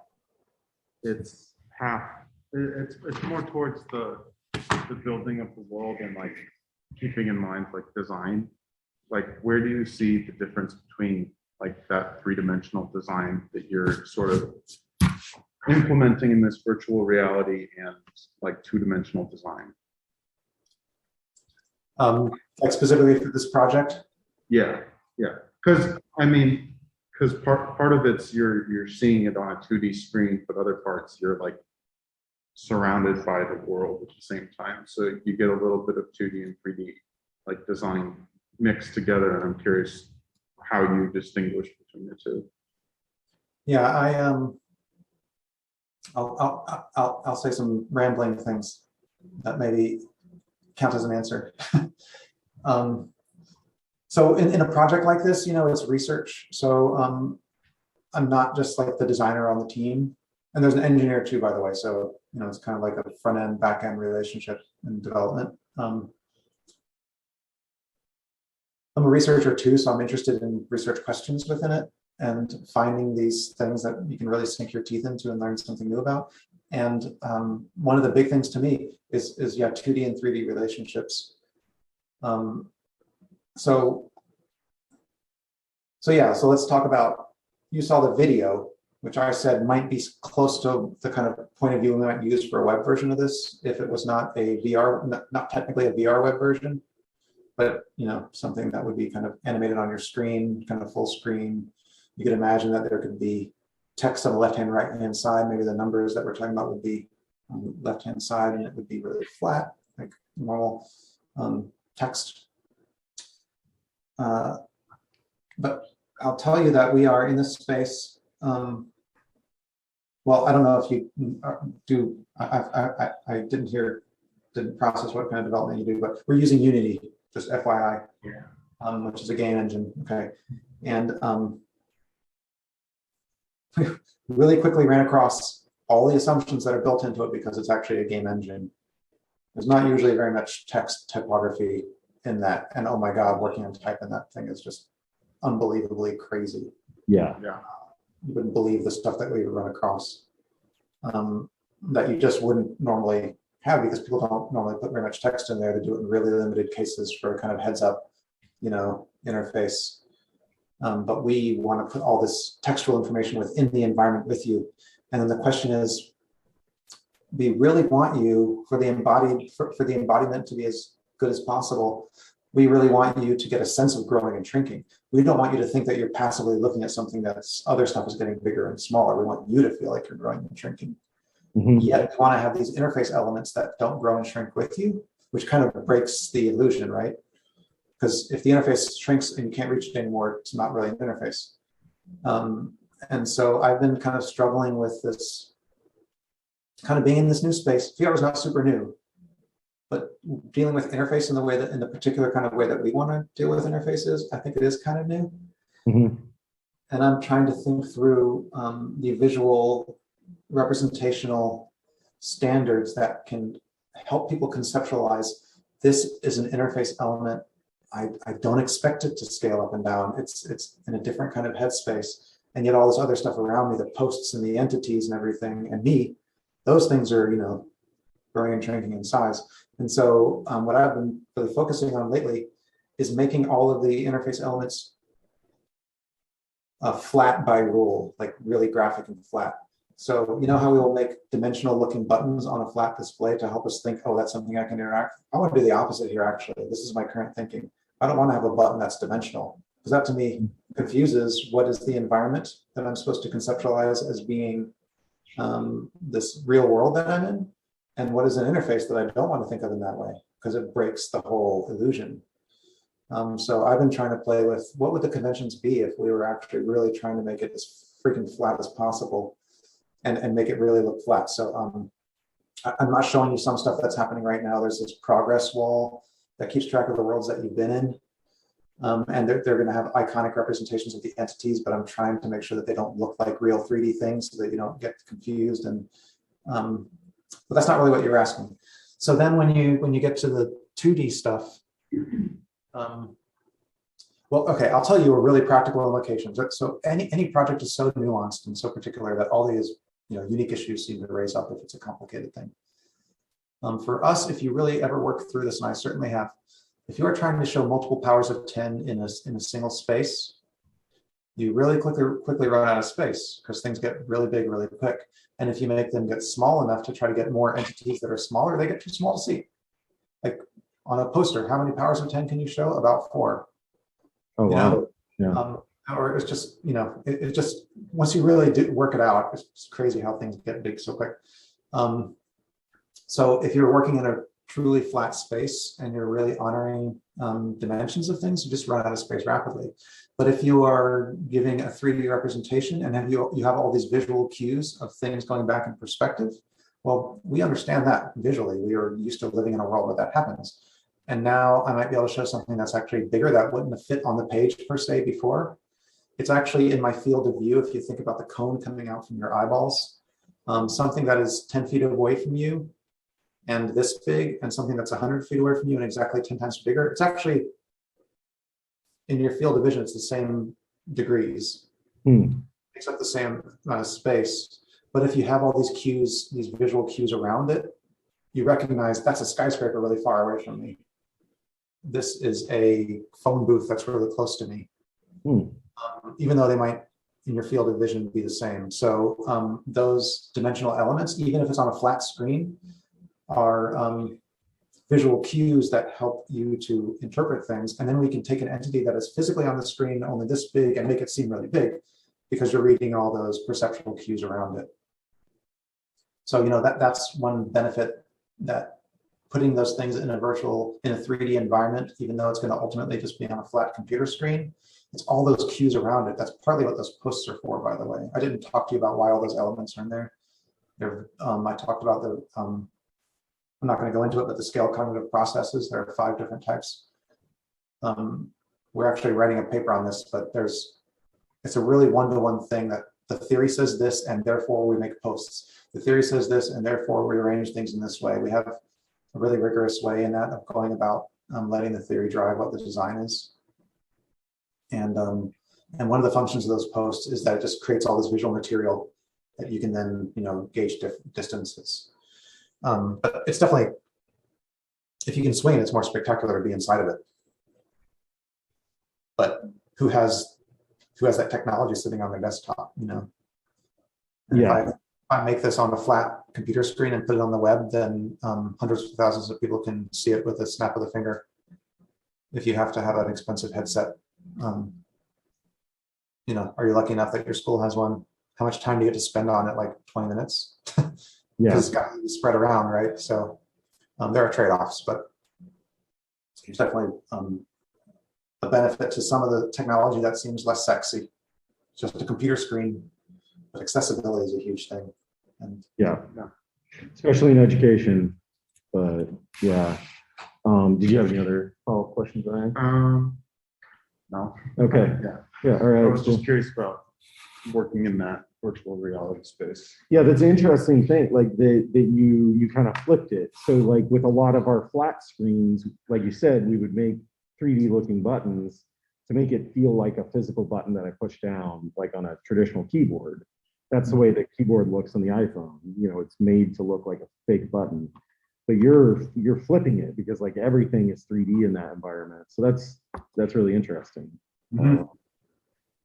it's half. It's more towards the building of the world and like keeping in mind like design. Like where do you see the difference between like that three-dimensional design that you're sort of implementing in this virtual reality and like two-dimensional design? Like specifically for this project? Yeah. Because I mean, because part of it's you're seeing it on a 2D screen, but other parts you're like surrounded by the world at the same time. So you get a little bit of 2D and 3D like design mixed together. And I'm curious how you distinguish between the two. Yeah, I'll say some rambling things that maybe count as an answer. So in a project like this, it's research. So I'm not just like the designer on the team, and there's an engineer too, by the way. So it's kind of like a front end, back end relationship in development. I'm a researcher too, so I'm interested in research questions within it and finding these things that you can really sink your teeth into and learn something new about. And one of the big things to me is 2D and 3D relationships. So let's talk about, you saw the video, which I said might be close to the kind of point of view we might use for a web version of this, if it was not a VR, not technically a VR web version, but something that would be kind of animated on your screen, kind of full screen. You could imagine that there could be text on the left-hand, right-hand side. Maybe the numbers that we're talking about would be on the left-hand side, and it would be really flat, like normal text. But I'll tell you that we are in this space. Well, I don't know if you do. I didn't process what kind of development you do, but we're using Unity, just FYI, which is a game engine. Okay, and we really quickly ran across all the assumptions that are built into it because it's actually a game engine. There's not usually very much text typography in that, and oh my God, working on type in that thing is just unbelievably crazy. Yeah. You wouldn't believe the stuff that we would run across that you just wouldn't normally have, because people don't normally put very much text in there. They do it in really limited cases for a kind of heads up, interface. But we want to put all this textual information within the environment with you. And then the question is, we really want you for the embodiment to be as good as possible. We really want you to get a sense of growing and shrinking. We don't want you to think that you're passively looking at something that's other stuff is getting bigger and smaller. We want you to feel like you're growing and shrinking. Mm-hmm. Yet we want to have these interface elements that don't grow and shrink with you, which kind of breaks the illusion, right? Because if the interface shrinks and you can't reach it anymore, it's not really an interface. And so I've been kind of struggling with this, kind of being in this new space. VR is not super new, but dealing with interface in the particular kind of way that we want to deal with interfaces, I think it is kind of new. Mm-hmm. And I'm trying to think through the visual representational standards that can help people conceptualize this is an interface element. I don't expect it to scale up and down. It's in a different kind of headspace. And yet all this other stuff around me, the posts and the entities and everything, and me, those things are, growing and shrinking in size. And so what I've been really focusing on lately is making all of the interface elements flat by rule, like really graphic and flat. So you know how we will make dimensional looking buttons on a flat display to help us think, oh, that's something I can interact with? I want to do the opposite here, actually. This is my current thinking. I don't want to have a button that's dimensional, because that to me confuses what is the environment that I'm supposed to conceptualize as being this real world that I'm in, And what is an interface that I don't want to think of in that way? Because it breaks the whole illusion. So I've been trying to play with what would the conventions be if we were actually really trying to make it as freaking flat as possible and make it really look flat. So I'm not showing you some stuff that's happening right now. There's this progress wall that keeps track of the worlds that you've been in. And they're going to have iconic representations of the entities, but I'm trying to make sure that they don't look like real 3D things so that you don't get confused. And but that's not really what you're asking. So then when you get to the 2D stuff, well, okay, I'll tell you a really practical implication. So any project is so nuanced and so particular that all these unique issues seem to raise up if it's a complicated thing. For us, if you really ever work through this, and I certainly have, if you are trying to show multiple powers of 10 in a single space, you really quickly run out of space because things get really big really quick. And if you make them get small enough to try to get more entities that are smaller, they get too small to see. Like on a poster, how many powers of 10 can you show? About 4. Oh, wow. Yeah. Or it's just, it just, once you really do work it out, it's crazy how things get big so quick. So if you're working in a truly flat space and you're really honoring dimensions of things, you just run out of space rapidly. But if you are giving a 3D representation and you have all these visual cues of things going back in perspective, well, we understand that visually. We are used to living in a world where that happens. And now I might be able to show something that's actually bigger that wouldn't have fit on the page per se before. It's actually in my field of view. If you think about the cone coming out from your eyeballs, something that is 10 feet away from you and this big, and something that's 100 feet away from you and exactly 10 times bigger, it's actually, in your field of vision, it's the same degrees. Takes up the same amount of space. But if you have all these cues, these visual cues around it, you recognize that's a skyscraper really far away from me. This is a phone booth that's really close to me. Even though they might, in your field of vision, be the same. So those dimensional elements, even if it's on a flat screen, are visual cues that help you to interpret things. And then we can take an entity that is physically on the screen, only this big, and make it seem really big because you're reading all those perceptual cues around it. So, that's one benefit, that putting those things in a 3D environment, even though it's going to ultimately just be on a flat computer screen, it's all those cues around it. That's partly what those posts are for, by the way. I didn't talk to you about why all those elements are in there. I talked about the, I'm not going to go into it, but the scale cognitive processes, there are 5 different types. We're actually writing a paper on this, but it's a really one-to-one thing that the theory says this, and therefore we make posts. The theory says this, and therefore we arrange things in this way. We have a really rigorous way in that of going about letting the theory drive what the design is. And one of the functions of those posts is that it just creates all this visual material that you can then, gauge different distances. But it's definitely, if you can swing it, it's more spectacular to be inside of it. But who has that technology sitting on their desktop, And Yeah. if I make this on a flat computer screen and put it on the web, then hundreds of thousands of people can see it with a snap of the finger. If you have to have an expensive headset, are you lucky enough that your school has one? How much time do you get to spend on it? Like 20 minutes? Yeah. It's got to be spread around, right? So there are trade-offs, but there's definitely a benefit to some of the technology that seems less sexy. Just a computer screen, but accessibility is a huge thing. And Yeah. Especially in education. But yeah. Did you have any other follow-up questions, Ryan? No. Okay. Yeah. All right. I was just curious about working in that virtual reality space. Yeah, that's an interesting thing, like that you kind of flipped it. So like with a lot of our flat screens, like you said, we would make 3D looking buttons to make it feel like a physical button that I push down, like on a traditional keyboard. That's the way the keyboard looks on the iPhone. It's made to look like a fake button. But you're flipping it because like everything is 3D in that environment. So that's really interesting.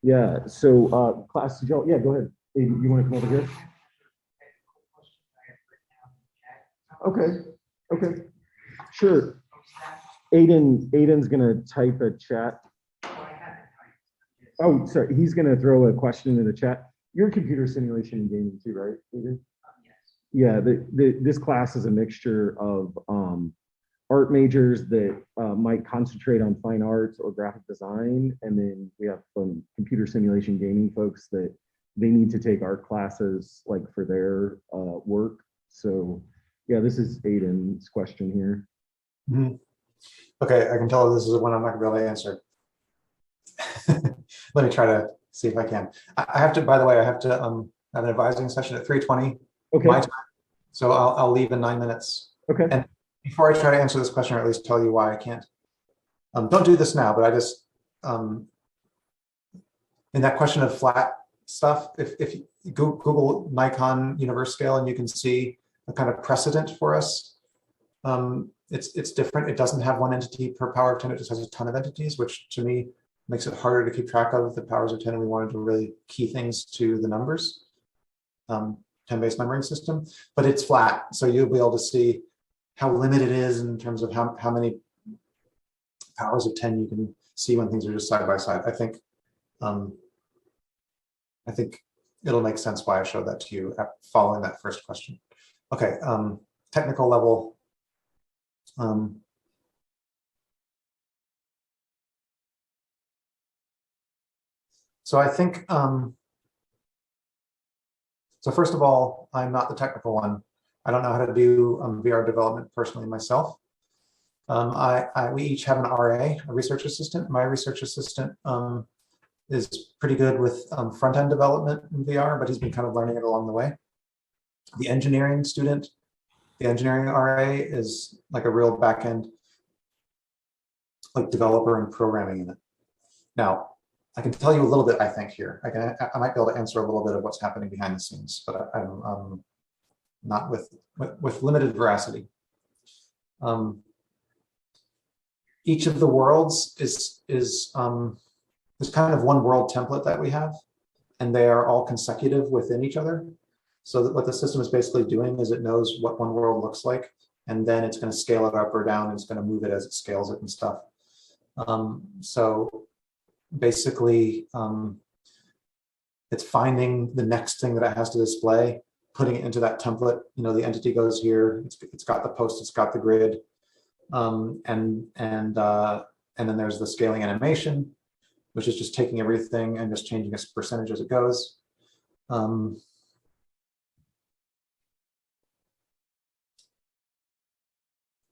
Yeah. So class, go ahead. Hey, you want to come over here? Okay. Sure. Aiden's gonna type a chat. Oh, sorry. He's gonna throw a question in the chat. You're computer simulation and gaming too, right, Aiden? yeah, this class is a mixture of art majors that might concentrate on fine arts or graphic design. And then we have some computer simulation gaming folks that they need to take art classes like for their work. So yeah, this is Aiden's question here. Mhm. Okay, I can tell this is one I'm not gonna be able to answer. Let me try to see if I can. I have to, by the way, I have to have an advising session at 3:20 Okay. my time. So I'll leave in 9 minutes. Okay. And before I try to answer this question, or at least tell you why I can't, don't do this now, but I just, in that question of flat stuff, if you Google Nikon universe scale and you can see a kind of precedent for us, it's different. It doesn't have one entity per power of 10, it just has a ton of entities, which to me makes it harder to keep track of the powers of 10, and we wanted to really key things to the numbers, 10-base numbering system, but it's flat. So you'll be able to see how limited it is in terms of how many powers of 10 you can see when things are just side by side. I think it'll make sense why I showed that to you following that first question. Okay, technical level. So I think, so first of all, I'm not the technical one. I don't know how to do VR development personally myself. We each have an RA, a research assistant. My research assistant is pretty good with front-end development in VR, but he's been kind of learning it along the way. The engineering student, the engineering RA is like a real back-end like developer and programming in it. Now, I can tell you a little bit, I think, here. I might be able to answer a little bit of what's happening behind the scenes, but I'm not with limited veracity. Each of the worlds is kind of one world template that we have, and they are all consecutive within each other. So that what the system is basically doing is it knows what one world looks like, and then it's going to scale it up or down, and it's going to move it as it scales it and stuff. So basically, it's finding the next thing that it has to display, putting it into that template. You know, the entity goes here. It's got the post. It's got the grid, and then there's the scaling animation, which is just taking everything and just changing its percentage as it goes.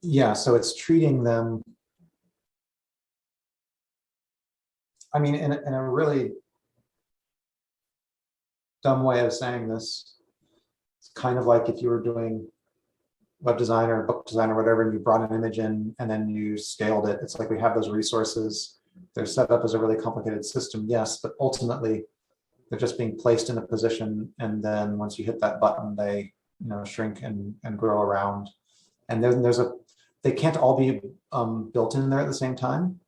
Yeah, so it's treating them, I mean, in a really dumb way of saying this, it's kind of like if you were doing web design or book design or whatever, and you brought an image in and then you scaled it. It's like we have those resources. They're set up as a really complicated system, yes, but ultimately they're just being placed in a position, and then once you hit that button, they shrink and grow around. And then they can't all be built in there at the same time.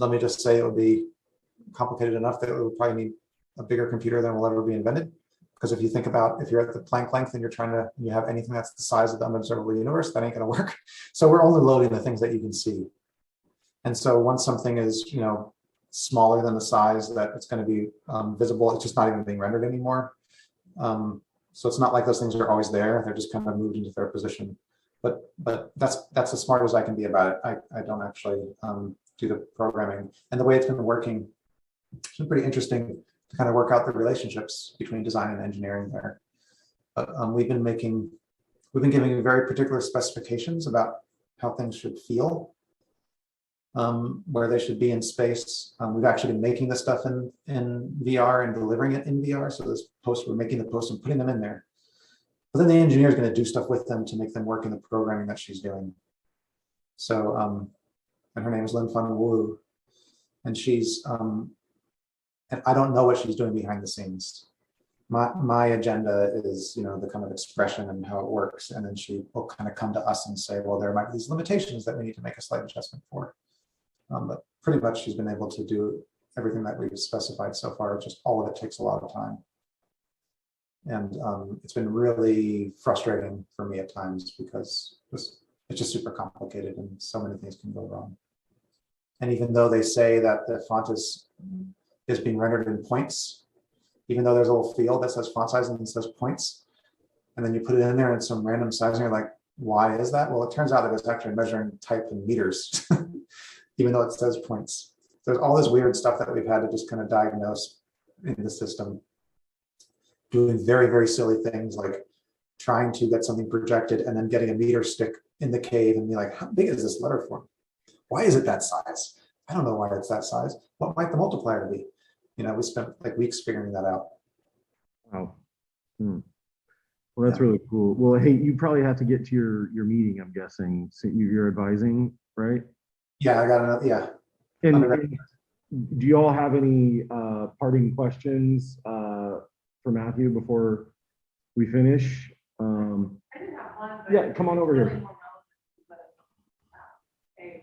Let me just say it would be complicated enough that it would probably need a bigger computer than will ever be invented. Because if you think about, if you're at the Planck length and you have anything that's the size of the unobservable universe, that ain't gonna work. So we're only loading the things that you can see. And so once something is, smaller than the size that it's going to be visible, it's just not even being rendered anymore. So it's not like those things are always there; they're just kind of moved into their position. But that's as smart as I can be about it. I don't actually do the programming, and the way it's been working, it's been pretty interesting to kind of work out the relationships between design and engineering there. But we've been giving very particular specifications about how things should feel. Where they should be in space. We've actually been making this stuff in VR and delivering it in VR. So we're making the posts and putting them in there. But then the engineer is going to do stuff with them to make them work in the programming that she's doing. So, and her name is Lin Fun Wu, and she's, and I don't know what she's doing behind the scenes. My agenda is, the kind of expression and how it works, and then she will kind of come to us and say, well, there might be these limitations that we need to make a slight adjustment for. But pretty much she's been able to do everything that we've specified so far. Just all of it takes a lot of time. And it's been really frustrating for me at times because it's just super complicated and so many things can go wrong. And even though they say that the font is being rendered in points, even though there's a little field that says font size and it says points. And then you put it in there in some random size and you're like, why is that? Well, it turns out that it's actually measuring type in meters, even though it says points. There's all this weird stuff that we've had to just kind of diagnose in the system. Doing very, very silly things like trying to get something projected and then getting a meter stick in the cave and be like, how big is this letter form? Why is it that size? I don't know why it's that size. What might the multiplier be? You know, we spent like weeks figuring that out. Wow. Well, that's really cool. Well, hey, you probably have to get to your meeting, I'm guessing. So you're advising, right? Yeah, I got another, yeah. And do you all have any parting questions for Matthew before we finish? I did have one. But Yeah, come on over here. really more relevant,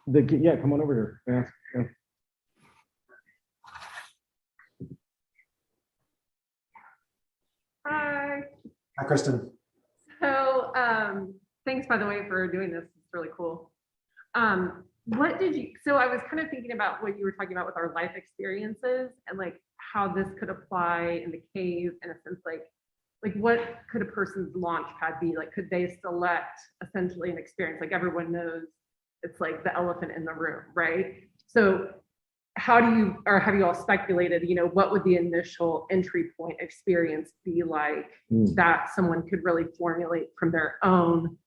but, Yeah, come on over here. Yeah. Hi. Hi, Kristen. So, thanks by the way for doing this. It's really cool. What did you, so I was kind of thinking about what you were talking about with our life experiences and like how this could apply in the cave in a sense, like what could a person's launch pad be? Like, could they select essentially an experience? Like everyone knows it's like the elephant in the room, right? So how do you, or have you all speculated, you know, what would the initial entry point experience be like that someone could really formulate from their own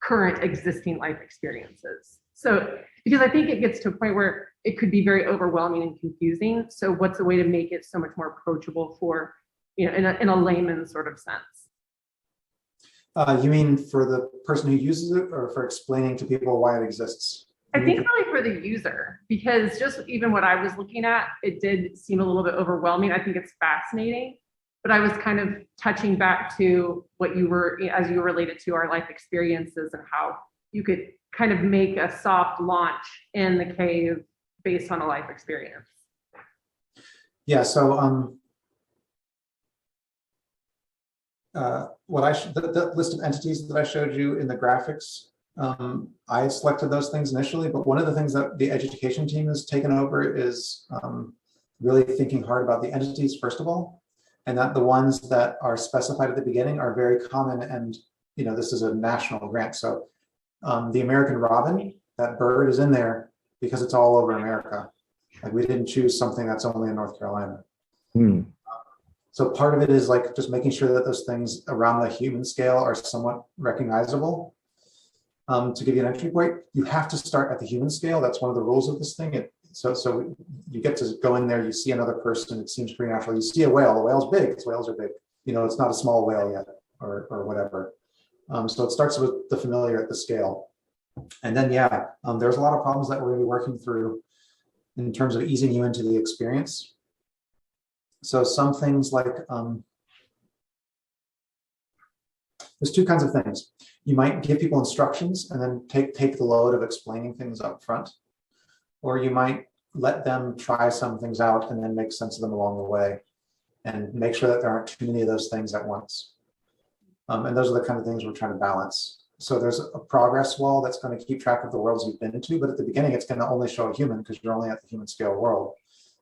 current existing life experiences? So, because I think it gets to a point where it could be very overwhelming and confusing. So what's a way to make it so much more approachable for, you know, in a layman sort of sense? You mean for the person who uses it or for explaining to people why it exists? I think really for the user, because just even what I was looking at, it did seem a little bit overwhelming. I think it's fascinating, but I was kind of touching back to what you were, as you related to our life experiences and how you could kind of make a soft launch in the cave based on a life experience. Yeah, so the list of entities that I showed you in the graphics, I selected those things initially, but one of the things that the education team has taken over is really thinking hard about the entities, first of all, and that the ones that are specified at the beginning are very common. And, you know, this is a national grant. So the American robin, that bird is in there because it's all over America. Like we didn't choose something that's only in North Carolina. So part of it is like just making sure that those things around the human scale are somewhat recognizable. To give you an entry point, you have to start at the human scale. That's one of the rules of this thing. So you get to go in there, you see another person, it seems pretty natural. You see a whale, the whale's big, because whales are big. You know, it's not a small whale yet or whatever. So it starts with the familiar at the scale. And then, yeah, there's a lot of problems that we're gonna be working through in terms of easing you into the experience. So some things like, there's two kinds of things. You might give people instructions and then take the load of explaining things up front, or you might let them try some things out and then make sense of them along the way and make sure that there aren't too many of those things at once. And those are the kind of things we're trying to balance. So there's a progress wall that's going to keep track of the worlds you've been to, but at the beginning, it's going to only show a human because you're only at the human scale world.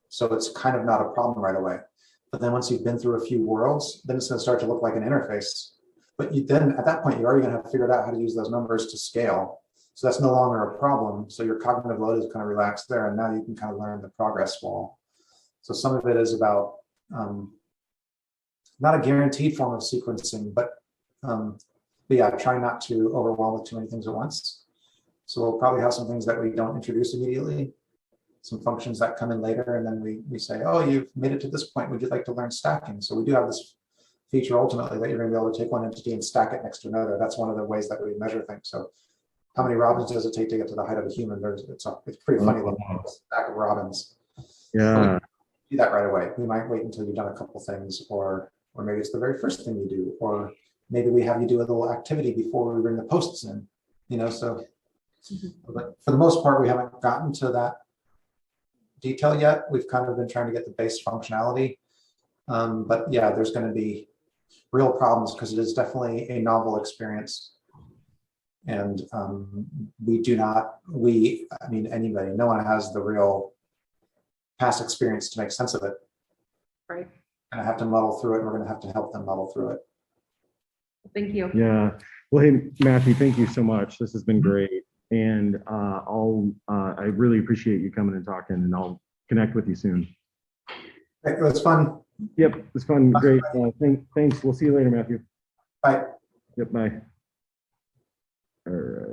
So it's kind of not a problem right away. But then once you've been through a few worlds, then it's going to start to look like an interface. But then at that point, you're already going to have figured out how to use those numbers to scale. So that's no longer a problem. So your cognitive load is kind of relaxed there. And now you can kind of learn the progress wall. So some of it is about not a guaranteed form of sequencing, but yeah, try not to overwhelm with too many things at once. So we'll probably have some things that we don't introduce immediately, some functions that come in later, and then we say, oh, you've made it to this point. Would you like to learn stacking? So we do have this feature ultimately that you're going to be able to take one entity and stack it next to another. That's one of the ways that we measure things. So how many robins does it take to get to the height of a human? It's pretty funny looking stack of robins. Yeah. Do that right away. We might wait until you've done a couple things, or maybe it's the very first thing you do, or maybe we have you do a little activity before we bring the posts in, you know, so. But for the most part, we haven't gotten to that detail yet. We've kind of been trying to get the base functionality. But yeah, there's going to be real problems because it is definitely a novel experience. And I mean, anybody, no one has the real past experience to make sense of it. Right. gonna have to muddle through it, and we're gonna have to help them muddle through it. Thank you. Yeah. Well, hey, Matthew, thank you so much. This has been great. And I really appreciate you coming and talking, and I'll connect with you soon. It was fun. Yep, it's fun. Great. Thanks. We'll see you later, Matthew. Bye. Yep, bye. All right.